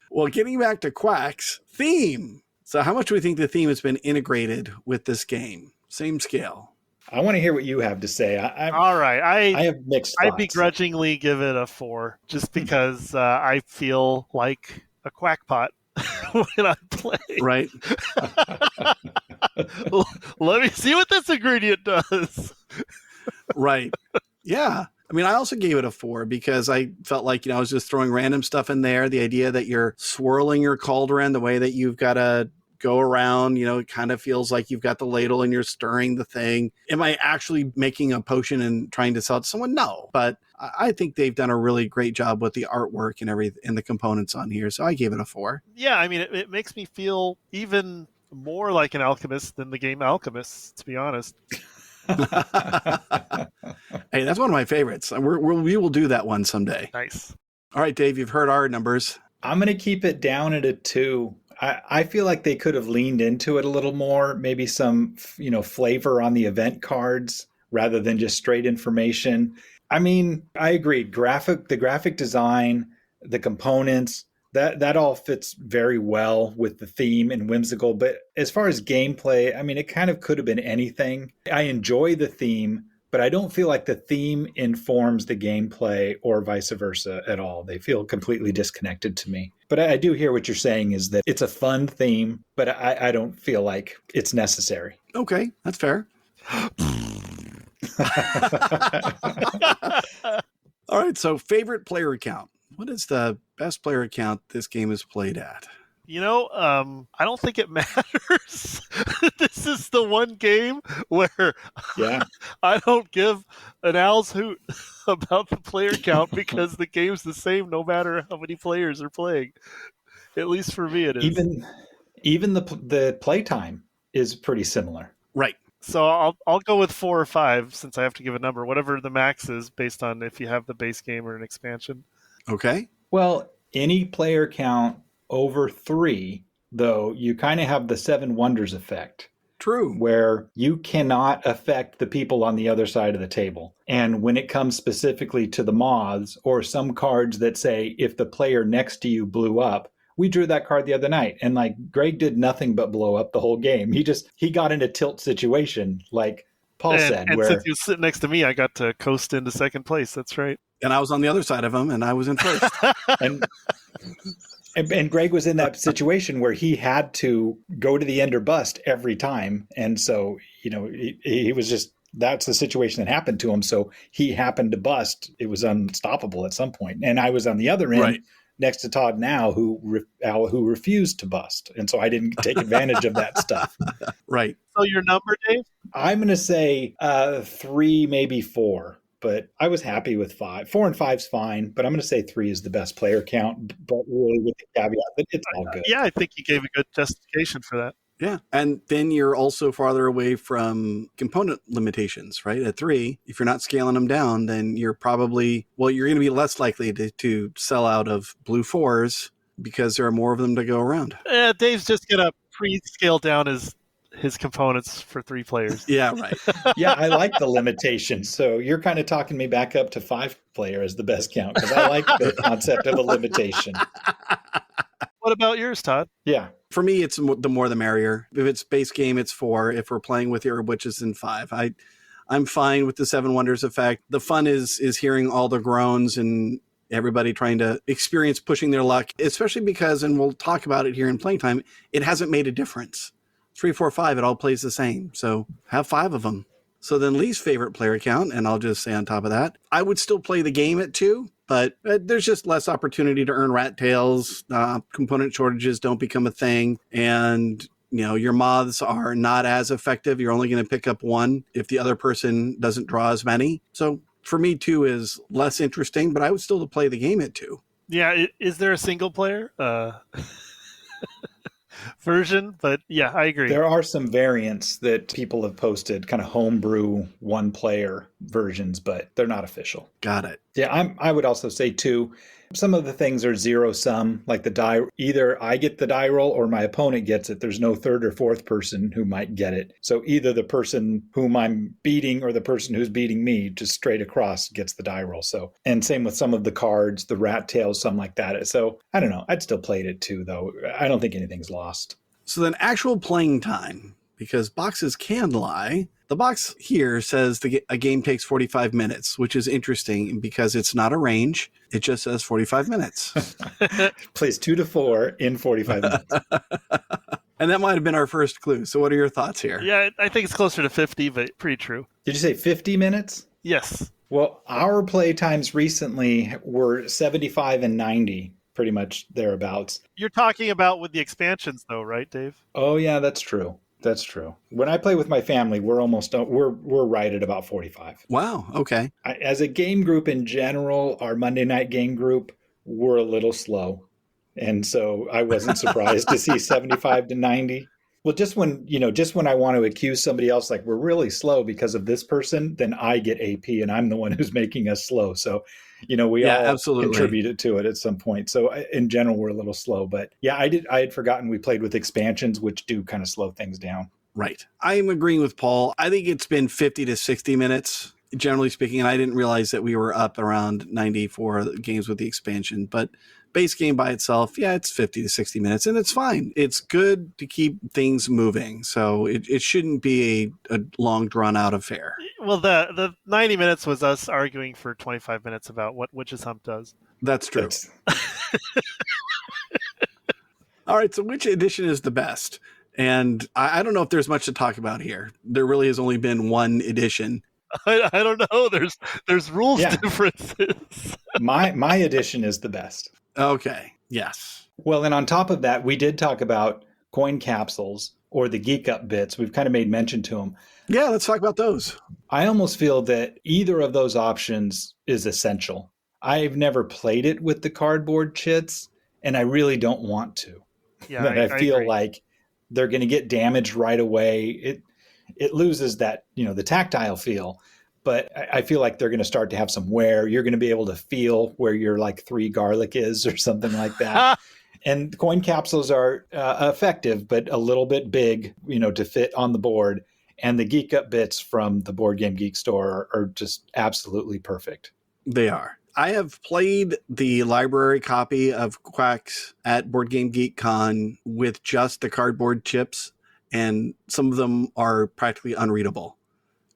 Well, getting back to Quacks theme. So, how much do we think the theme has been integrated with this game? Same scale. I want to hear what you have to say. All right, I have mixed thoughts. I begrudgingly give it a 4, just because I feel like a quackpot when I play. Right. Let me see what this ingredient does. Right. Yeah. I mean, I also gave it a 4 because I felt like, I was just throwing random stuff in there. The idea that you're swirling your cauldron, the way that you've got to go around, it kind of feels like you've got the ladle and you're stirring the thing. Am I actually making a potion and trying to sell it to someone? No. But I think they've done a really great job with the artwork and everything and the components on here. So I gave it a 4. Yeah. I mean, it makes me feel even more like an alchemist than the game Alchemist, to be honest. Hey, that's one of my favorites. We will do that one someday. Nice. All right, Dave, you've heard our numbers. I'm going to keep it down at a 2. I feel like they could have leaned into it a little more, maybe some, flavor on the event cards rather than just straight information. I mean, I agree. The graphic design, the components, that all fits very well with the theme and whimsical. But as far as gameplay, I mean, it kind of could have been anything. I enjoy the theme, but I don't feel like the theme informs the gameplay or vice versa at all. They feel completely disconnected to me. But I do hear what you're saying is that it's a fun theme, but I don't feel like it's necessary. Okay, that's fair. All right, so favorite player account. What is the best player account this game is played at? I don't think it matters. This is the one game where Yeah. I don't give an owl's hoot about the player count because the game's the same no matter how many players are playing. At least for me, it is. Even the playtime is pretty similar. Right. So I'll go with 4 or 5 since I have to give a number, whatever the max is based on if you have the base game or an expansion. Okay. Well, any player count over 3, though, you kind of have the 7 wonders effect. True. Where you cannot affect the people on the other side of the table. And when it comes specifically to the moths or some cards that say if the player next to you blew up, we drew that card the other night. And like Greg did nothing but blow up the whole game. He got in a tilt situation, like Paul said. And where since he was sitting next to me, I got to coast into second place. That's right. And I was on the other side of him, and I was in first. And Greg was in that situation where he had to go to the end or bust every time. And so, he was just, that's the situation that happened to him. So he happened to bust. It was unstoppable at some point. And I was on the other end Right. next to Todd now, who refused to bust. And so I didn't take advantage of that stuff. Right. So your number, Dave? I'm going to say 3, maybe 4. But I was happy with 5. 4 and 5's fine, but I'm going to say 3 is the best player count, but really with the caveat that it's all good. Yeah, I think you gave a good justification for that. Yeah. And then you're also farther away from component limitations, right? At 3, if you're not scaling them down, then you're probably, you're going to be less likely to sell out of blue 4s because there are more of them to go around. Dave's just going to pre-scale down his components for 3 players. Yeah, right. Yeah, I like the limitation. So you're kind of talking me back up to 5 player as the best count because I like the concept of a limitation. What about yours, Todd? Yeah. For me, it's the more the merrier. If it's base game, it's 4. If we're playing with Herb Witches, then 5. I'm fine with the 7 wonders effect. The fun is hearing all the groans and everybody trying to experience pushing their luck, especially because, and we'll talk about it here in playing time, it hasn't made a difference. 3, 4, 5, it all plays the same. So have 5 of them. So then least favorite player count, and I'll just say on top of that, I would still play the game at 2, but there's just less opportunity to earn rat tails. Component shortages don't become a thing. And, your moths are not as effective. You're only going to pick up 1 if the other person doesn't draw as many. So for me, 2 is less interesting, but I would still play the game at 2. Yeah. Is there a single player version? But yeah, I agree. There are some variants that people have posted, kind of homebrew 1-player versions, but they're not official. Got it. Yeah, I would also say 2. Some of the things are 0 sum, like the die. Either I get the die roll or my opponent gets it. There's no 3rd or 4th person who might get it. So either the person whom I'm beating or the person who's beating me just straight across gets the die roll. So, and same with some of the cards, the rat tails, something like that. So I don't know. I'd still play it 2 though. I don't think anything's lost. So then actual playing time, because boxes can lie. The box here says a game takes 45 minutes, which is interesting because it's not a range. It just says 45 minutes. Plays 2 to 4 in 45 minutes. And that might have been our first clue. So what are your thoughts here? Yeah, I think it's closer to 50, but pretty true. Did you say 50 minutes? Yes. Well, our play times recently were 75 and 90. Pretty much thereabouts. You're talking about with the expansions though, right, Dave? Oh yeah, that's true. That's true. When I play with my family, we're right at about 45. Wow. Okay. As a game group in general, our Monday night game group, we're a little slow. And so I wasn't surprised to see 75 to 90. Well, just when I want to accuse somebody else, like we're really slow because of this person, then I get AP and I'm the one who's making us slow. So, we all absolutely contributed to it at some point. So in general, we're a little slow, but yeah, I had forgotten we played with expansions, which do kind of slow things down. Right. I am agreeing with Paul. I think it's been 50 to 60 minutes, generally speaking. And I didn't realize that we were up around 90 for games with the expansion, but base game by itself, yeah, it's 50 to 60 minutes and it's fine. It's good to keep things moving. So it shouldn't be a long drawn out affair. Well, the 90 minutes was us arguing for 25 minutes about what Witch's Hump does. That's true. All right. So which edition is the best? And I don't know if there's much to talk about here. There really has only been one edition. I don't know. There's rules differences. My edition is the best. Okay. Yes. Well, and on top of that, we did talk about coin capsules or the geek up bits. We've kind of made mention to them. Yeah, let's talk about those. I almost feel that either of those options is essential. I've never played it with the cardboard chits, and I really don't want to. Yeah, But I I feel agree. like they're going to get damaged right away. It loses that, the tactile feel. But I feel like they're going to start to have some wear. You're going to be able to feel where your like 3 garlic is or something like that. And coin capsules are effective, but a little bit big, to fit on the board. And the Geek Up bits from the Board Game Geek store are just absolutely perfect. They are. I have played the library copy of Quacks at Board Game Geek Con with just the cardboard chips, and some of them are practically unreadable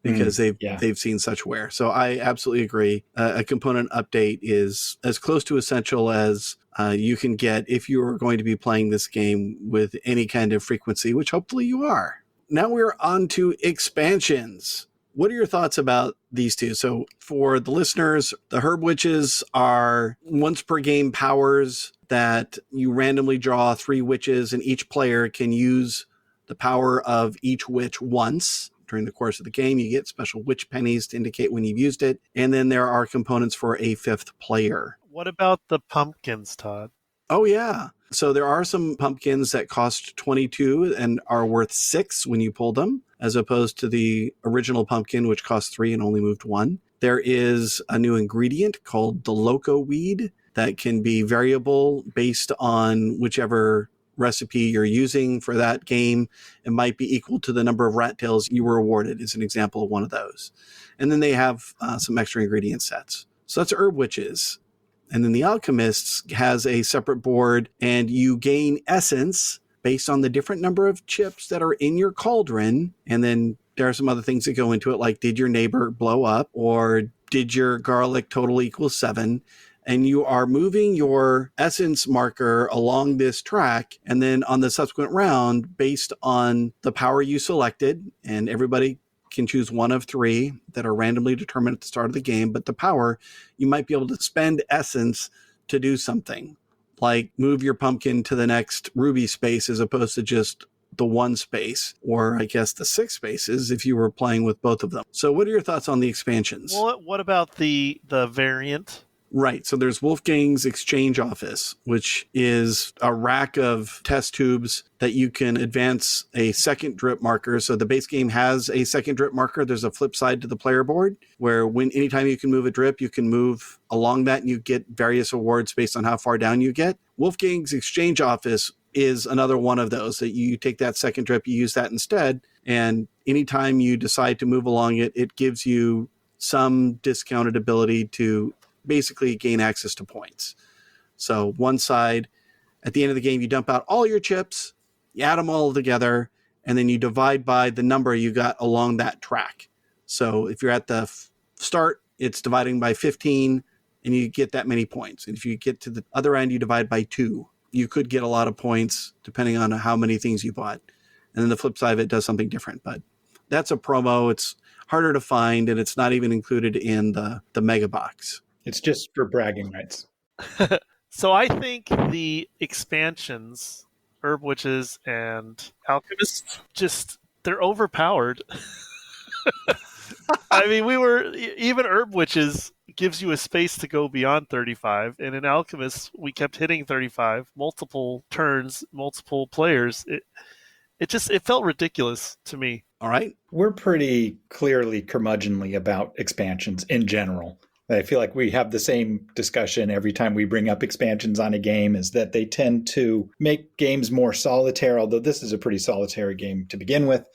because they've seen such wear. So I absolutely agree. A component update is as close to essential as you can get if you are going to be playing this game with any kind of frequency, which hopefully you are. Now we're on to expansions. What are your thoughts about these two? So for the listeners, the Herb Witches are once per game powers that you randomly draw 3 witches, and each player can use the power of each witch once. During the course of the game, you get special witch pennies to indicate when you've used it. And then there are components for a 5th player. What about the pumpkins, Todd? Oh, yeah. So there are some pumpkins that cost 22 and are worth 6 when you pull them, as opposed to the original pumpkin, which cost 3 and only moved 1. There is a new ingredient called the Loco Weed that can be variable based on whichever recipe you're using for that game. It might be equal to the number of rat tails you were awarded, is an example of one of those. And then they have some extra ingredient sets. So that's Herb Witches. And then the Alchemists has a separate board, and you gain essence based on the different number of chips that are in your cauldron. And then there are some other things that go into it, like did your neighbor blow up, or did your garlic total equal 7? And you are moving your essence marker along this track. And then on the subsequent round, based on the power you selected, and everybody can choose one of 3 that are randomly determined at the start of the game, but the power, you might be able to spend essence to do something, like move your pumpkin to the next ruby space as opposed to just the 1 space, or I guess the 6 spaces if you were playing with both of them. So what are your thoughts on the expansions? What about the variant? Right. So there's Wolfgang's Exchange Office, which is a rack of test tubes that you can advance a second drip marker. So the base game has a second drip marker. There's a flip side to the player board where anytime you can move a drip, you can move along that and you get various awards based on how far down you get. Wolfgang's Exchange Office is another one of those that you take that second drip, you use that instead. And anytime you decide to move along it, it gives you some discounted ability to basically gain access to points. So one side, at the end of the game, you dump out all your chips, you add them all together, and then you divide by the number you got along that track. So if you're at the start, it's dividing by 15, and you get that many points. And if you get to the other end, you divide by 2. You could get a lot of points depending on how many things you bought. And then the flip side of it does something different. But that's a promo. It's harder to find, and it's not even included in the mega box. It's just for bragging rights. So I think the expansions, Herb Witches and Alchemists, they're overpowered. I mean, even Herb Witches gives you a space to go beyond 35, and in Alchemists, we kept hitting 35, multiple turns, multiple players. It felt ridiculous to me. All right. We're pretty clearly curmudgeonly about expansions in general. I feel like we have the same discussion every time we bring up expansions on a game, is that they tend to make games more solitaire, although this is a pretty solitary game to begin with.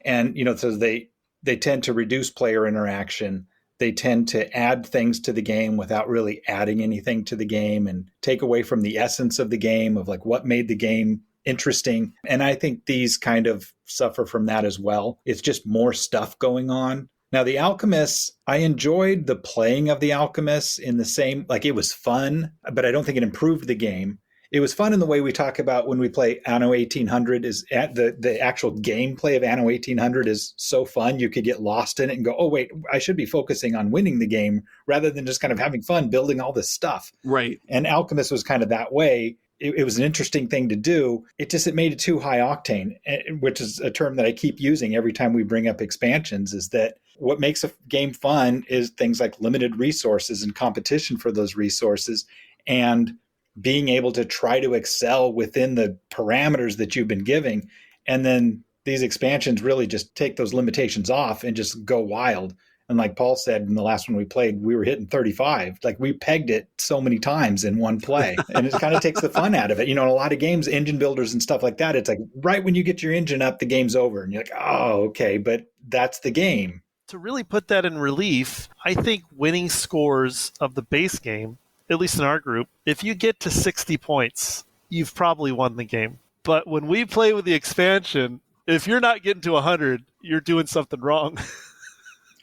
And, so they tend to reduce player interaction. They tend to add things to the game without really adding anything to the game, and take away from the essence of the game, of like what made the game interesting. And I think these kind of suffer from that as well. It's just more stuff going on. Now, the Alchemists, I enjoyed the playing of the Alchemists in the same, like it was fun, but I don't think it improved the game. It was fun in the way we talk about when we play Anno 1800 is at the actual gameplay of Anno 1800 is so fun. You could get lost in it and go, oh, wait, I should be focusing on winning the game rather than just kind of having fun building all this stuff. Right. And Alchemist was kind of that way. It was an interesting thing to do. It made it too high octane, which is a term that I keep using every time we bring up expansions, is that what makes a game fun is things like limited resources and competition for those resources and being able to try to excel within the parameters that you've been giving. And then these expansions really just take those limitations off and just go wild. And like Paul said, in the last one we played, we were hitting 35. Like we pegged it so many times in one play. And it kind of takes the fun out of it. You know, in a lot of games, engine builders and stuff like that, it's like right when you get your engine up, the game's over. And you're like, oh, okay, but that's the game. To really put that in relief, I think winning scores of the base game, at least in our group, if you get to 60 points, you've probably won the game. But when we play with the expansion, if you're not getting to 100, you're doing something wrong.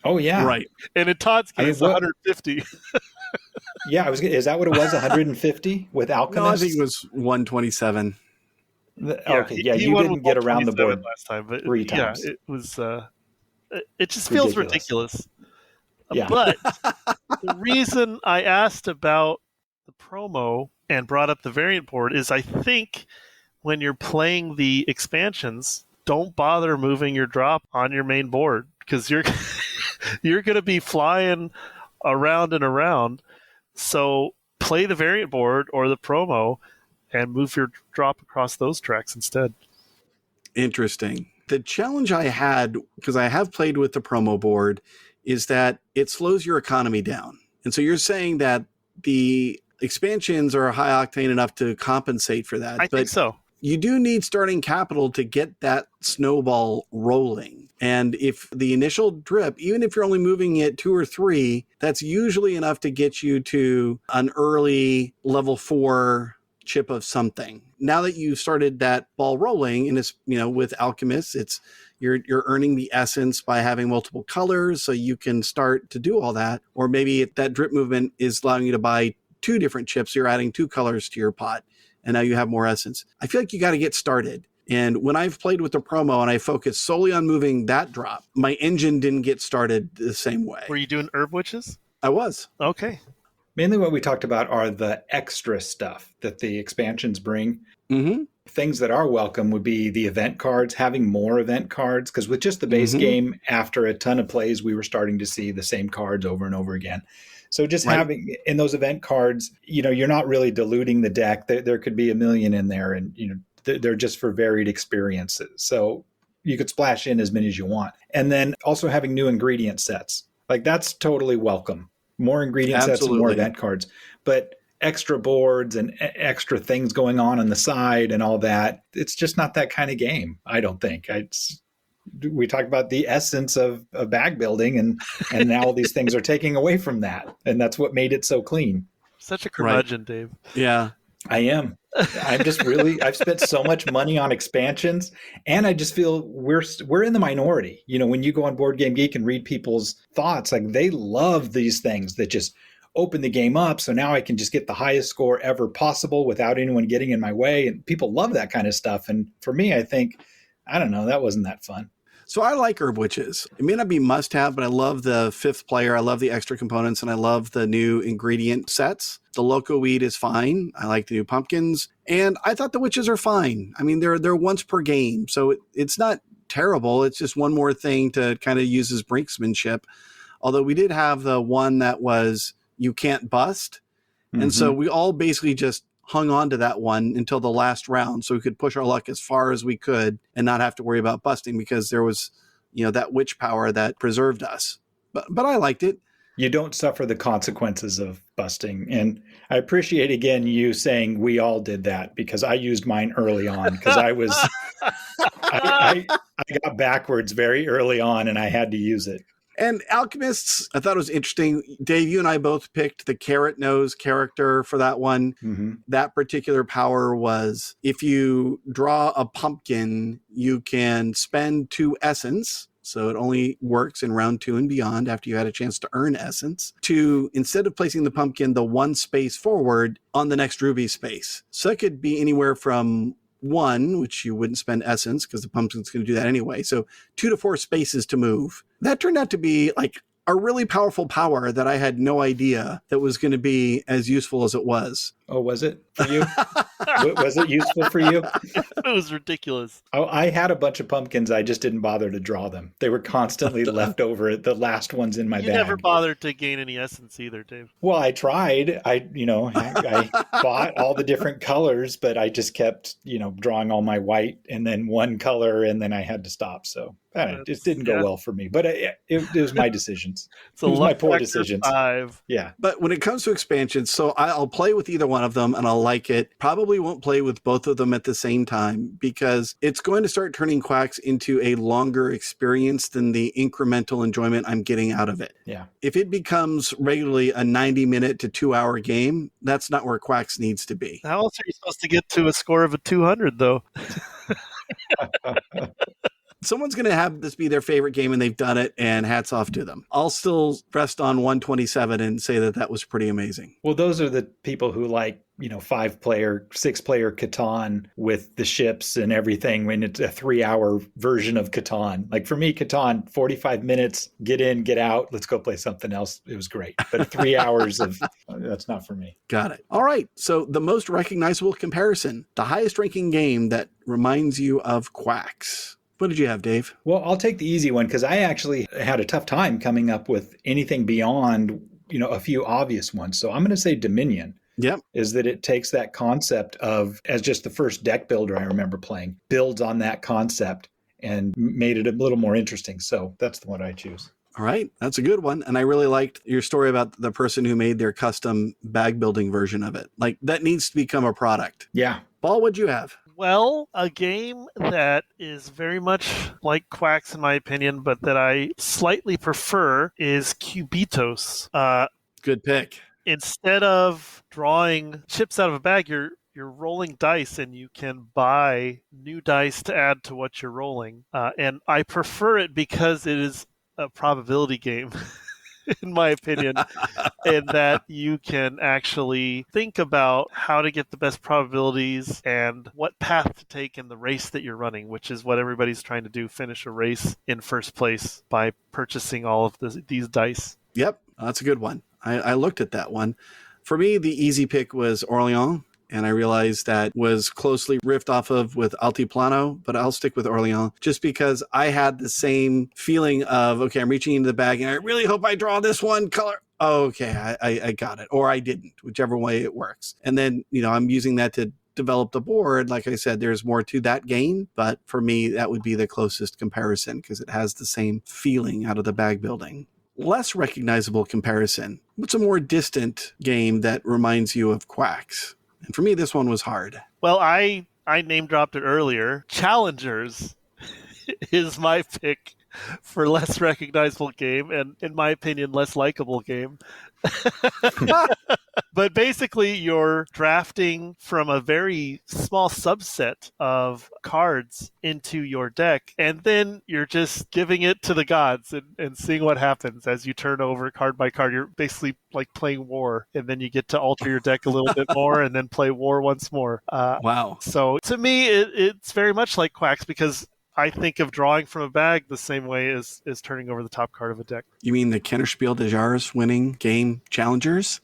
Oh, yeah. Right. And in Todd's case, 150. Yeah, is that what it was, 150 with Alchemist? No, I think it was 127. Okay, yeah, you didn't get around the board last time, but 3 times. Yeah, it was. It just feels ridiculous. Yeah. But the reason I asked about the promo and brought up the variant board is I think when you're playing the expansions, don't bother moving your drop on your main board because you're going to be flying around and around. So play the variant board or the promo and move your drop across those tracks instead. Interesting. The challenge I had, because I have played with the promo board, is that it slows your economy down. And so you're saying that the expansions are high octane enough to compensate for that. I think so. You do need starting capital to get that snowball rolling. And if the initial drip, even if you're only moving it 2 or 3, that's usually enough to get you to an early level 4 chip of something. Now that you've started that ball rolling, and it's, you know, with Alchemist, it's you're earning the essence by having multiple colors, so you can start to do all that. Or maybe that drip movement is allowing you to buy 2 different chips. You're adding 2 colors to your pot, and now you have more essence. I feel like you got to get started. And when I've played with the promo and I focused solely on moving that drop, my engine didn't get started the same way. Were you doing herb witches? I was. Okay. Mainly what we talked about are the extra stuff that the expansions bring. Mm-hmm. Things that are welcome would be the event cards, having more event cards, because with just the base game, after a ton of plays, we were starting to see the same cards over and over again. So just having in those event cards, you know, you're not really diluting the deck. There could be a million in there, and you know they're just for varied experiences. So you could splash in as many as you want. And then also having new ingredient sets. Like that's totally welcome. More ingredient sets and more event cards. But extra boards and extra things going on the side and all that, it's just not that kind of game, I don't think. We talk about the essence of bag building, and now all these things are taking away from that. And that's what made it so clean. Such a curmudgeon, Dave. Yeah. I am. I'm just really, I've spent so much money on expansions, and I just feel we're in the minority. You know, when you go on Board Game Geek and read people's thoughts, like they love these things that just open the game up. So now I can just get the highest score ever possible without anyone getting in my way. And people love that kind of stuff. And for me, I think, I don't know, that wasn't that fun. So I like herb witches. It may not be must have, but I love the 5th player. I love the extra components, and I love the new ingredient sets. The loco weed is fine. I like the new pumpkins, and I thought the witches are fine. I mean, they're once per game, so it's not terrible. It's just one more thing to kind of use as brinksmanship. Although we did have the one that was you can't bust. Mm-hmm. And so we all basically just hung on to that one until the last round so we could push our luck as far as we could and not have to worry about busting, because there was, you know, that witch power that preserved us. But I liked it. You don't suffer the consequences of busting. And I appreciate, again, you saying we all did that, because I used mine early on, because I was, I got backwards very early on and I had to use it. And Alchemists, I thought it was interesting. Dave, you and I both picked the carrot nose character for that one. Mm-hmm. That particular power was if you draw a pumpkin, you can spend 2 essence. so it only works in round 2 and beyond after you had a chance to earn essence, to instead of placing the pumpkin the one space forward on the next ruby space. So it could be anywhere from 1, which you wouldn't spend essence because the pumpkin's going to do that anyway. So 2 to 4 spaces to move. That turned out to be like a really powerful power that I had no idea that was going to be as useful as it was. Oh, was it for you? Was it useful for you? It was ridiculous. Oh, I had a bunch of pumpkins. I just didn't bother to draw them. They were constantly left over, the last ones in my bag. You never bothered to gain any essence either, Dave. Well, I tried. I bought all the different colors, but I just kept, drawing all my white and then one color, and then I had to stop. So it just didn't go well for me. But it was my decisions. It was my poor decisions. 5. Yeah. But when it comes to expansions, so I'll play with either one of them and I'll like it. Probably won't play with both of them at the same time because it's going to start turning Quacks into a longer experience than the incremental enjoyment I'm getting out of it. Yeah. If it becomes regularly a 90-minute to 2-hour game, that's not where Quacks needs to be. How else are you supposed to get to a score of a 200, though? Someone's going to have this be their favorite game and they've done it, and hats off to them. I'll still rest on 127 and say that was pretty amazing. Well, those are the people who like, 5-player, 6-player Catan with the ships and everything when it's a 3-hour version of Catan. Like for me, Catan, 45 minutes, get in, get out, let's go play something else. It was great. But 3 hours of, that's not for me. Got it. All right. So the most recognizable comparison, the highest ranking game that reminds you of Quacks. What did you have, Dave? Well, I'll take the easy one because I actually had a tough time coming up with anything beyond, a few obvious ones. So I'm going to say Dominion. Yep. Is that it takes that concept of, as just the first deck builder I remember playing, builds on that concept and made it a little more interesting. So that's the one I choose. All right. That's a good one. And I really liked your story about the person who made their custom bag building version of it. Like that needs to become a product. Yeah. Paul, what'd you have? Well, a game that is very much like Quacks in my opinion, but that I slightly prefer is Cubitos. Good pick. Instead of drawing chips out of a bag, you're rolling dice and you can buy new dice to add to what you're rolling. And I prefer it because it is a probability game. In my opinion, in that you can actually think about how to get the best probabilities and what path to take in the race that you're running, which is what everybody's trying to do, finish a race in first place by purchasing all of these dice. Yep, that's a good one. I looked at that one. For me, the easy pick was Orleans. And I realized that was closely riffed off of with Altiplano, but I'll stick with Orleans just because I had the same feeling of, okay, I'm reaching into the bag and I really hope I draw this one color. Oh, okay, I got it. Or I didn't, whichever way it works. And then, I'm using that to develop the board. Like I said, there's more to that game, but for me, that would be the closest comparison because it has the same feeling out of the bag building. Less recognizable comparison. What's a more distant game that reminds you of Quacks? And for me, this one was hard. Well, I name dropped it earlier. Challengers is my pick for less recognizable game and, in my opinion, less likable game. But basically, you're drafting from a very small subset of cards into your deck, and then you're just giving it to the gods and seeing what happens as you turn over card by card. You're basically like playing war, and then you get to alter your deck a little bit more and then play war once more. Wow. So to me, it's very much like Quacks because I think of drawing from a bag the same way as turning over the top card of a deck. You mean the Kennerspiel des Jahres winning game Challengers?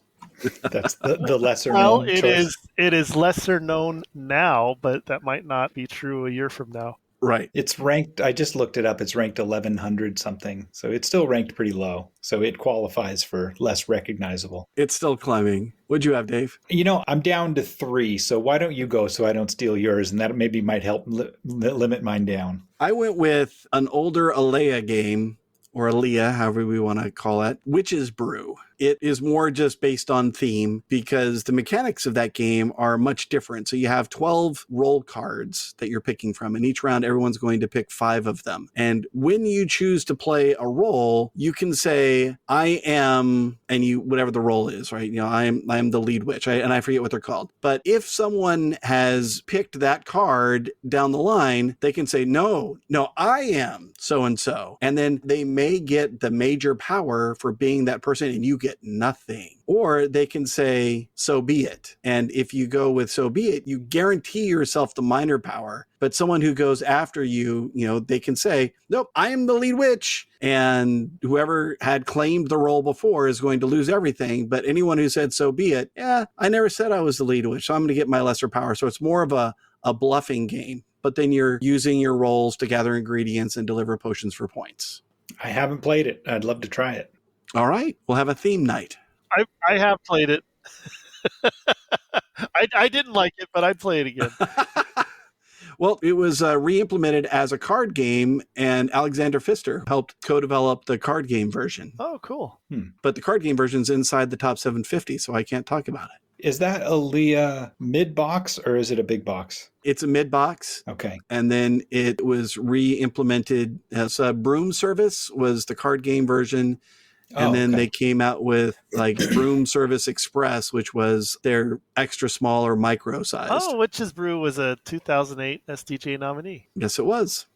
That's the lesser known choice. It is lesser known now, but that might not be true a year from now. Right. It's ranked, I just looked it up, it's ranked 1100 something. So it's still ranked pretty low. So it qualifies for less recognizable. It's still climbing. What'd you have, Dave? I'm down to 3. So why don't you go so I don't steal yours? And that maybe might help limit mine down. I went with an older Alea game, or Aaliyah, however we want to call it, Witch's Brew. It is more just based on theme because the mechanics of that game are much different. So you have 12 roll cards that you're picking from, and each round everyone's going to pick 5 of them. And when you choose to play a role, you can say, I am, and you, whatever the role is, right? You know, I am the lead witch, and I forget what they're called. But if someone has picked that card down the line, they can say, no, I am so-and-so. And then they may get the major power for being that person, and you get nothing. Or they can say, so be it. And if you go with so be it, you guarantee yourself the minor power. But someone who goes after you, you know, they can say, nope, I am the lead witch. And whoever had claimed the role before is going to lose everything. But anyone who said, so be it, yeah, I never said I was the lead witch, so I'm going to get my lesser power. So it's more of a bluffing game. But then you're using your rolls to gather ingredients and deliver potions for points. I haven't played it. I'd love to try it. All right. We'll have a theme night. I have played it. I didn't like it, but I'd play it again. Well, it was re-implemented as a card game, and Alexander Pfister helped co-develop the card game version. Oh, cool. But the card game version's inside the top 750, so I can't talk about it. Is that a Leah mid-box or is it a big box? It's a mid-box. Okay. And then it was re-implemented as a Broom Service was the card game version. And then they came out with like Broom Service Express, which was their extra small or micro sized. Oh, Witch's Brew was a 2008 SDJ nominee. Yes, it was.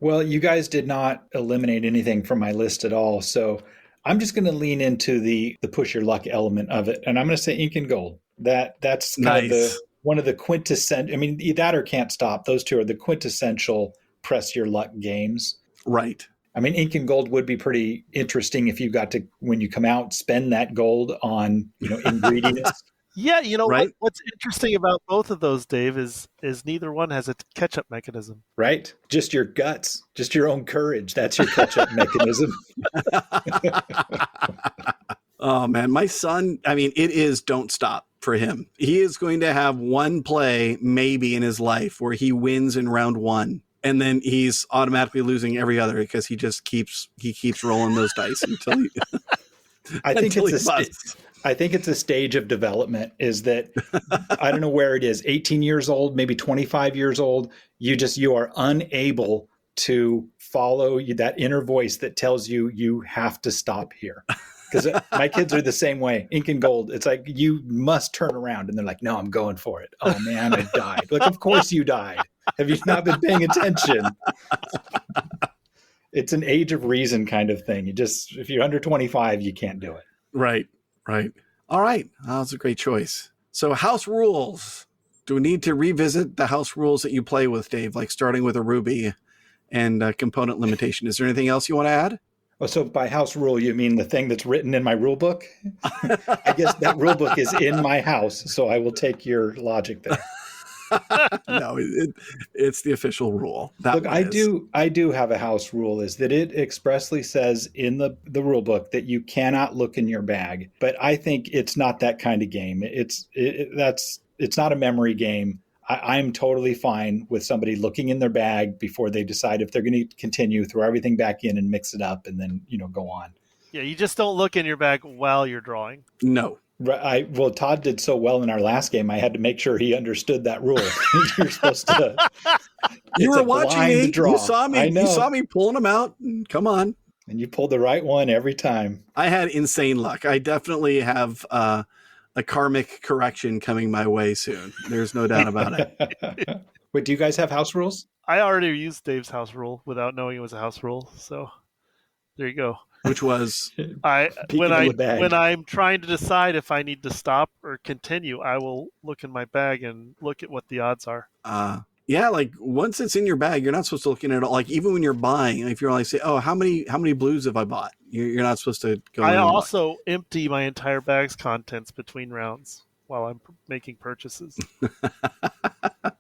Well, you guys did not eliminate anything from my list at all. So I'm just going to lean into the push your luck element of it. And I'm going to say Ink and Gold. That's kind of one of the quintessential. I mean, that or Can't Stop. Those two are the quintessential press your luck games. Right. I mean, Ink and Gold would be pretty interesting if you got to, when you come out, spend that gold on, ingredients. Yeah, right? What's interesting about both of those, Dave, is neither one has a catch-up mechanism. Right? Just your guts, just your own courage. That's your catch-up mechanism. Oh, man. My son, I mean, it is don't stop for him. He is going to have one play maybe in his life where he wins in round 1. And then he's automatically losing every other because he keeps rolling those dice until he I think it's a stage of development is that I don't know where it is, 18 years old, maybe 25 years old. You are unable to follow that inner voice that tells you have to stop here. Because my kids are the same way. Ink and Gold. It's like, you must turn around. And they're like, no, I'm going for it. Oh, man, I died. Like, of course you died. Have you not been paying attention? It's an age of reason kind of thing. If you're under 25, you can't do it. Right. All right. That's a great choice. So house rules. Do we need to revisit the house rules that you play with, Dave? Like starting with a ruby and component limitation. Is there anything else you want to add? Oh, so by house rule, you mean the thing that's written in my rule book? I guess that rule book is in my house, so I will take your logic there. No, it's the official rule. Look, I do have a house rule, is that it expressly says in the rule book that you cannot look in your bag. But I think it's not that kind of game. It's not a memory game. I'm totally fine with somebody looking in their bag before they decide if they're going to continue, throw everything back in and mix it up and then, go on. Yeah, you just don't look in your bag while you're drawing. No. Well, Todd did so well in our last game, I had to make sure he understood that rule. You're supposed to. You were watching me. Draw. You saw me. You saw me pulling them out. Come on. And you pulled the right one every time. I had insane luck. I definitely have a karmic correction coming my way soon. There's no doubt about it. Wait, do you guys have house rules? I already used Dave's house rule without knowing it was a house rule. So there you go. Which was when I'm trying to decide if I need to stop or continue, I will look in my bag and look at what the odds are. Yeah, like once it's in your bag, you're not supposed to look in it at all. Like even when you're buying, if you're like say, oh, how many blues have I bought? You're not supposed to go. I also empty my entire bag's contents between rounds while I'm making purchases.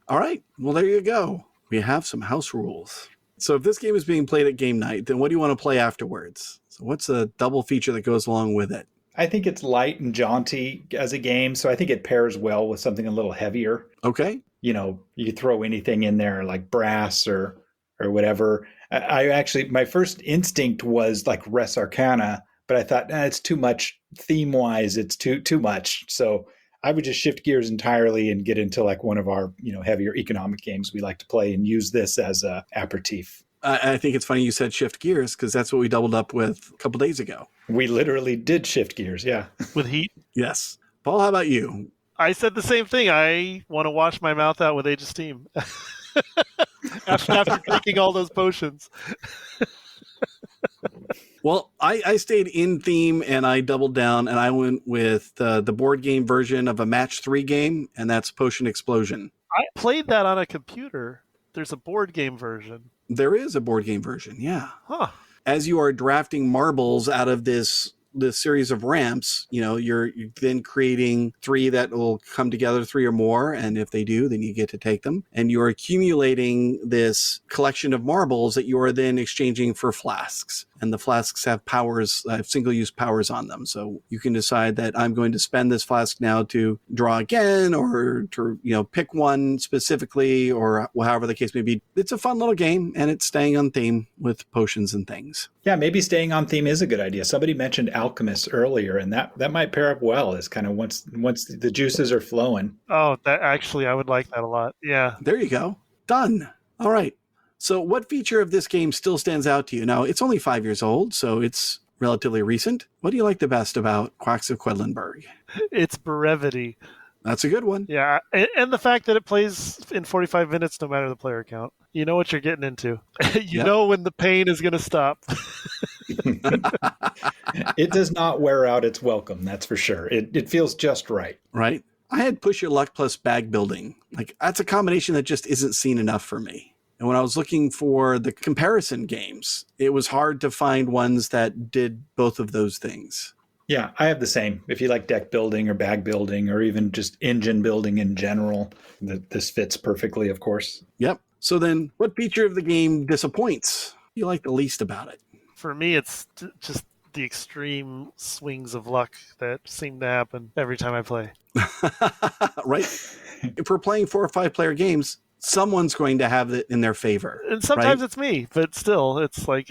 All right. Well, there you go. We have some house rules. So if this game is being played at game night, then what do you want to play afterwards? So what's a double feature that goes along with it? I think it's light and jaunty as a game, so I think it pairs well with something a little heavier. Okay. You could throw anything in there like brass or whatever. I actually, my first instinct was like Res Arcana, but I thought, it's too much theme wise. It's too much. So I would just shift gears entirely and get into like one of our, heavier economic games we like to play and use this as a aperitif. I think it's funny you said shift gears because that's what we doubled up with a couple days ago. We literally did shift gears. Yeah. With heat. Yes. Paul, how about you? I said the same thing. I want to wash my mouth out with Age of Steam. after drinking all those potions. Well, I stayed in theme and I doubled down and I went with the board game version of a match 3 game, and that's Potion Explosion. I played that on a computer. There's a board game version. There is a board game version, yeah. Huh. As you are drafting marbles out of this series of ramps, you're then creating 3 that will come together, 3 or more. And if they do, then you get to take them. And you're accumulating this collection of marbles that you are then exchanging for flasks. And the flasks have powers, single-use powers on them. So you can decide that I'm going to spend this flask now to draw again, or to, pick one specifically, or however the case may be. It's a fun little game, and it's staying on theme with potions and things. Yeah, maybe staying on theme is a good idea. Somebody mentioned Alchemist earlier, and that might pair up well as kind of once the juices are flowing. Oh, that actually, I would like that a lot. Yeah. There you go. Done. All right. So what feature of this game still stands out to you? Now, it's only 5 years old, so it's relatively recent. What do you like the best about Quacks of Quedlinburg? It's brevity. That's a good one. Yeah, and the fact that it plays in 45 minutes no matter the player count. You know what you're getting into. You know when the pain is going to stop. It does not wear out its welcome, that's for sure. It feels just right. Right? I had Push Your Luck plus bag building. Like, that's a combination that just isn't seen enough for me. And when I was looking for the comparison games, it was hard to find ones that did both of those things. Yeah, I have the same. If you like deck building or bag building or even just engine building in general, this fits perfectly, of course. Yep. So then what feature of the game disappoints? What do you like the least about it? For me, it's just the extreme swings of luck that seem to happen every time I play. Right? If we're playing 4 or 5 player games, someone's going to have it in their favor. And sometimes right? it's me, but still, it's like,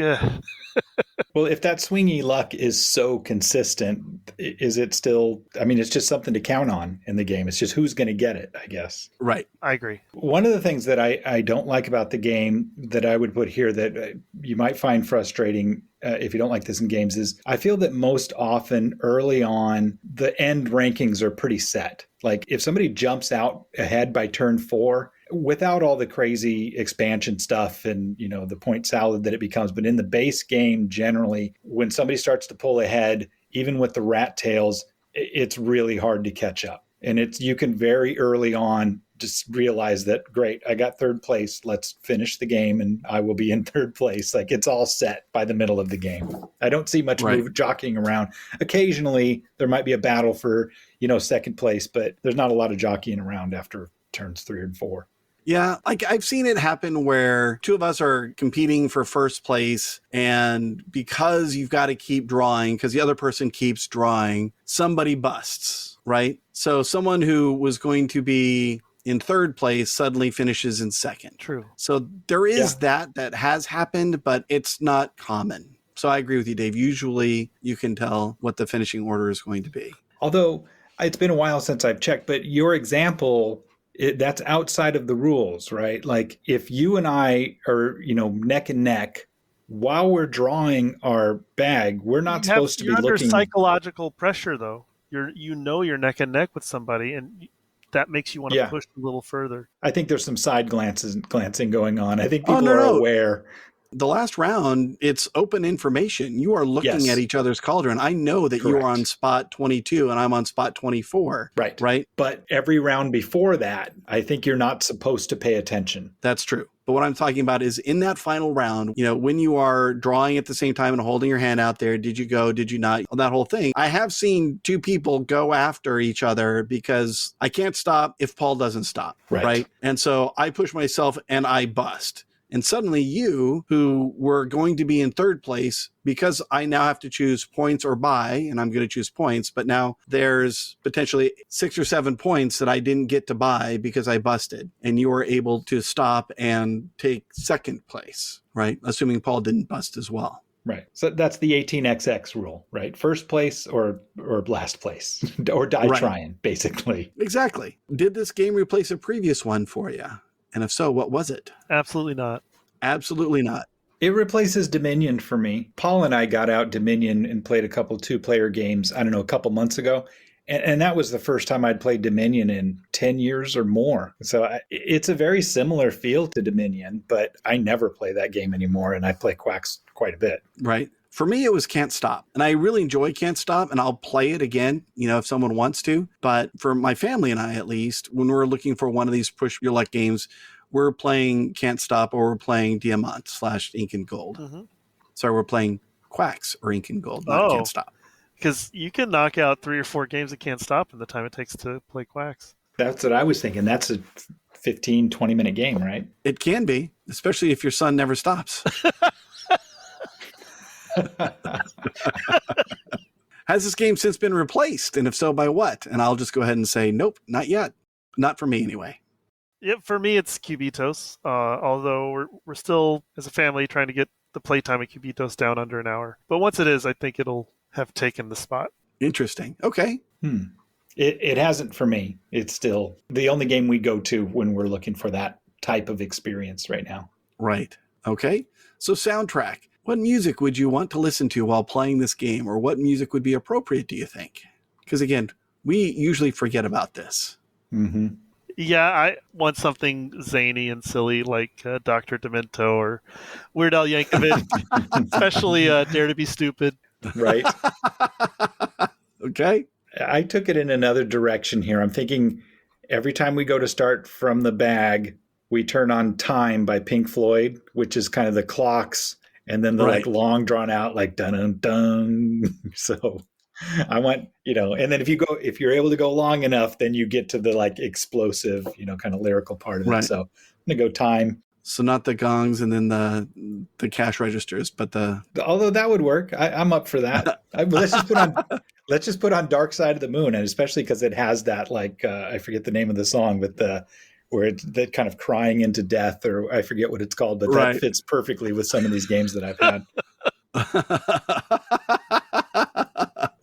Well, if that swingy luck is so consistent, is it still, it's just something to count on in the game. It's just who's going to get it, I guess. Right. I agree. One of the things that I don't like about the game that I would put here that you might find frustrating if you don't like this in games is I feel that most often early on, the end rankings are pretty set. Like if somebody jumps out ahead by turn 4, without all the crazy expansion stuff and, the point salad that it becomes. But in the base game, generally, when somebody starts to pull ahead, even with the rat tails, it's really hard to catch up. And you can very early on just realize that, great, I got 3rd place. Let's finish the game and I will be in 3rd place. Like it's all set by the middle of the game. I don't see much jockeying around. Occasionally there might be a battle for, 2nd place, but there's not a lot of jockeying around after turns 3 and 4. Yeah, like I've seen it happen where 2 of us are competing for 1st place, and because you've got to keep drawing, because the other person keeps drawing, somebody busts, right? So someone who was going to be in 3rd place suddenly finishes in 2nd. True. So there is that has happened, but it's not common. So I agree with you, Dave. Usually you can tell what the finishing order is going to be. Although it's been a while since I've checked, but your example, that's outside of the rules, right? Like if you and I are, neck and neck while we're drawing our bag, we're not supposed to be looking. You're under psychological pressure, though. You're neck and neck with somebody, and that makes you want to push a little further. I think there's some side glancing going on. I think people are aware. The last round, it's open information. You are looking at each other's cauldron. I know that you're on spot 22 and I'm on spot 24. Right. Right. But every round before that, I think you're not supposed to pay attention. That's true. But what I'm talking about is in that final round, when you are drawing at the same time and holding your hand out there, did you go, did you not? That whole thing. I have seen 2 people go after each other because I can't stop if Paul doesn't stop. Right. And so I push myself and I bust. And suddenly you, who were going to be in 3rd place, because I now have to choose points or buy, and I'm going to choose points, but now there's potentially 6 or 7 points that I didn't get to buy because I busted. And you were able to stop and take 2nd place, right? Assuming Paul didn't bust as well. Right. So that's the 18xx rule, right? First place or last place or die trying, basically. Exactly. Did this game replace a previous one for you? And if so, what was it? Absolutely not. Absolutely not. It replaces Dominion for me. Paul and I got out Dominion and played a couple 2-player games, I don't know, a couple months ago. And that was the first time I'd played Dominion in 10 years or more. So it's a very similar feel to Dominion, but I never play that game anymore, and I play Quacks quite a bit. Right. For me, it was Can't Stop. And I really enjoy Can't Stop, and I'll play it again, if someone wants to. But for my family and I, at least, when we're looking for one of these push your luck games, we're playing Can't Stop or we're playing Diamant / Ink and Gold. Mm-hmm. So we're playing Quacks or Ink and Gold, not Can't Stop. Because you can knock out 3 or 4 games that Can't Stop in the time it takes to play Quacks. That's what I was thinking. That's a 15, 20-minute game, right? It can be, especially if your son never stops. Has this game since been replaced? And if so, by what? And I'll just go ahead and say, nope, not yet. Not for me, anyway. Yep, for me, it's Cubitos. Although we're still, as a family, trying to get the playtime of Cubitos down under an hour. But once it is, I think it'll have taken the spot. Interesting. Okay. It hasn't for me. It's still the only game we go to when we're looking for that type of experience right now. Right. Okay. So soundtrack. What music would you want to listen to while playing this game, or what music would be appropriate, do you think? Because again, we usually forget about this. Mm-hmm. Yeah, I want something zany and silly like Dr. Demento or Weird Al Yankovic, especially Dare to Be Stupid. Right. Okay. I took it in another direction here. I'm thinking every time we go to start from the bag, we turn on Time by Pink Floyd, which is kind of the clocks, and then the like long drawn out like dun dun dun. So I want, and then if you're able to go long enough, then you get to the like explosive, kind of lyrical part of it. So I'm gonna go Time. So not the gongs and then the cash registers, but although that would work. I'm up for that. Let's just put on Dark Side of the Moon, and especially because it has that like I forget the name of the song, but where it's that kind of crying into death, or I forget what it's called, but that fits perfectly with some of these games that I've had.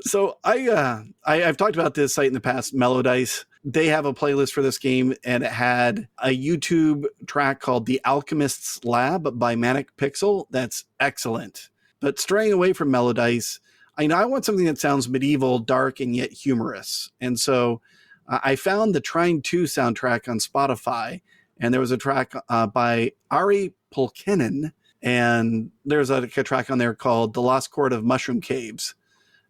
So I've talked about this site in the past, Mellow Dice. They have a playlist for this game, and it had a YouTube track called The Alchemist's Lab by Manic Pixel. That's excellent. But straying away from Mellow Dice, I want something that sounds medieval, dark, and yet humorous. And so I found the Trine 2 soundtrack on Spotify, and there was a track by Ari Pulkkinen, and there's a track on there called The Lost Chord of Mushroom Caves,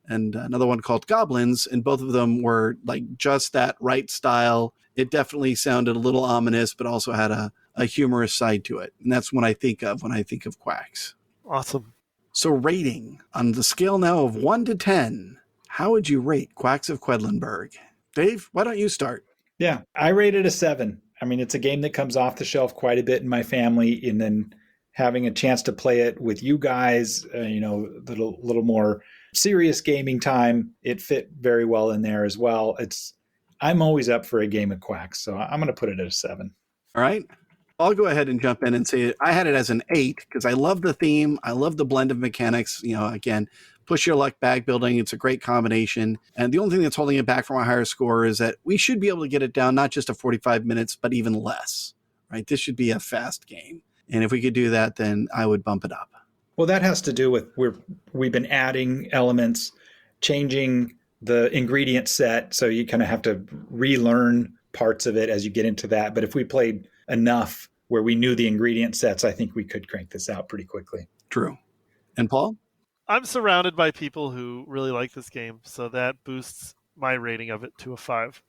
and another one called Goblins, and both of them were like just that right style. It definitely sounded a little ominous, but also had a humorous side to it. And that's what I think of when I think of Quacks. Awesome. So rating, on the scale now of 1 to 10, how would you rate Quacks of Quedlinburg? Dave, why don't you start? Yeah, I rated a 7. I mean, it's a game that comes off the shelf quite a bit in my family, and then having a chance to play it with you guys, little more serious gaming time, it fit very well in there as well. I'm always up for a game of Quacks, so I'm going to put it at a 7. All right. I'll go ahead and jump in and say I had it as an 8 because I love the theme. I love the blend of mechanics. Again, push your luck bag building. It's a great combination. And the only thing that's holding it back from a higher score is that we should be able to get it down, not just to 45 minutes, but even less, right? This should be a fast game. And if we could do that, then I would bump it up. Well, that has to do with we've been adding elements, changing the ingredient set. So you kind of have to relearn parts of it as you get into that. But if we played enough where we knew the ingredient sets, I think we could crank this out pretty quickly. True. And Paul? I'm surrounded by people who really like this game, so that boosts my rating of it to a 5.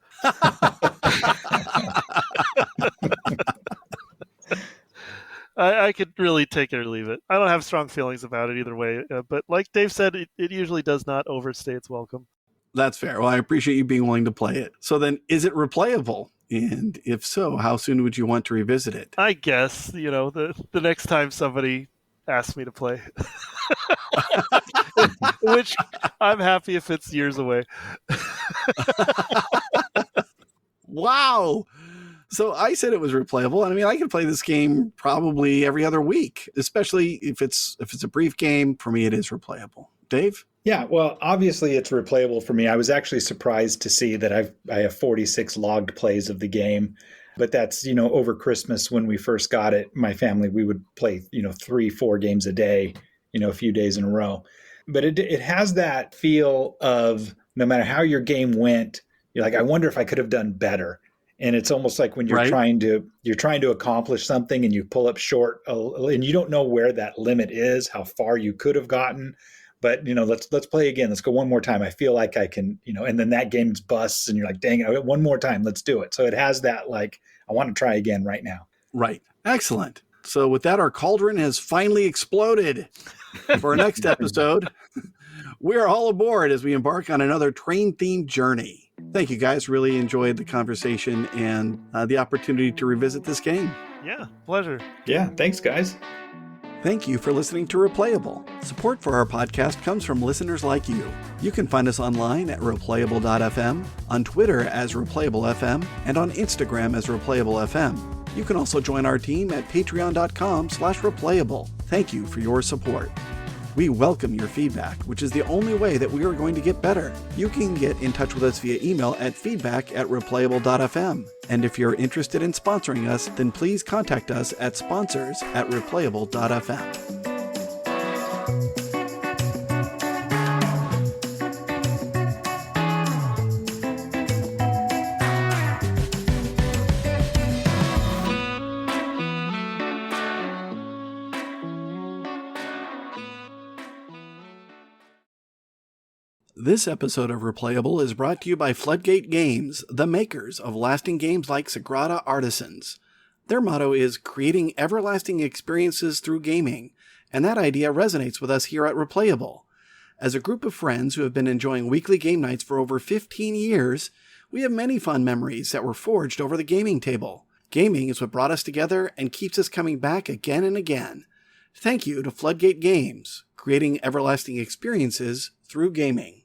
I could really take it or leave it. I don't have strong feelings about it either way, but like Dave said, it usually does not overstay its welcome. That's fair. Well, I appreciate you being willing to play it. So then, is it replayable? And if so, how soon would you want to revisit it? I guess, the next time somebody asks me to play. Which I'm happy if it's years away. Wow. So I said it was replayable. And I mean, I can play this game probably every other week, especially if it's a brief game. For me, it is replayable. Dave? Yeah, well, obviously it's replayable for me. I was actually surprised to see that I have 46 logged plays of the game. But that's, over Christmas when we first got it, my family, we would play, 3-4 games a day, a few days in a row. But it has that feel of no matter how your game went, you're like, I wonder if I could have done better. And it's almost like when you're Right. trying to accomplish something and you pull up short and you don't know where that limit is, how far you could have gotten. But let's play again. Let's go one more time. I feel like I can, and then that game's busts and you're like, dang it, one more time. Let's do it. So it has that like, I want to try again right now. Right. Excellent. So with that, our cauldron has finally exploded. For our next episode, we're all aboard as we embark on another train-themed journey. Thank you guys. Really enjoyed the conversation and the opportunity to revisit this game. Yeah, pleasure. Yeah, thanks, guys. Thank you for listening to Replayable. Support for our podcast comes from listeners like you. You can find us online at replayable.fm, on Twitter as ReplayableFM, and on Instagram as ReplayableFM. You can also join our team at patreon.com/replayable. Thank you for your support. We welcome your feedback, which is the only way that we are going to get better. You can get in touch with us via email at feedback@replayable.fm. And if you're interested in sponsoring us, then please contact us at sponsors@replayable.fm. This episode of Replayable is brought to you by Floodgate Games, the makers of lasting games like Sagrada Artisans. Their motto is creating everlasting experiences through gaming, and that idea resonates with us here at Replayable. As a group of friends who have been enjoying weekly game nights for over 15 years, we have many fun memories that were forged over the gaming table. Gaming is what brought us together and keeps us coming back again and again. Thank you to Floodgate Games, creating everlasting experiences through gaming.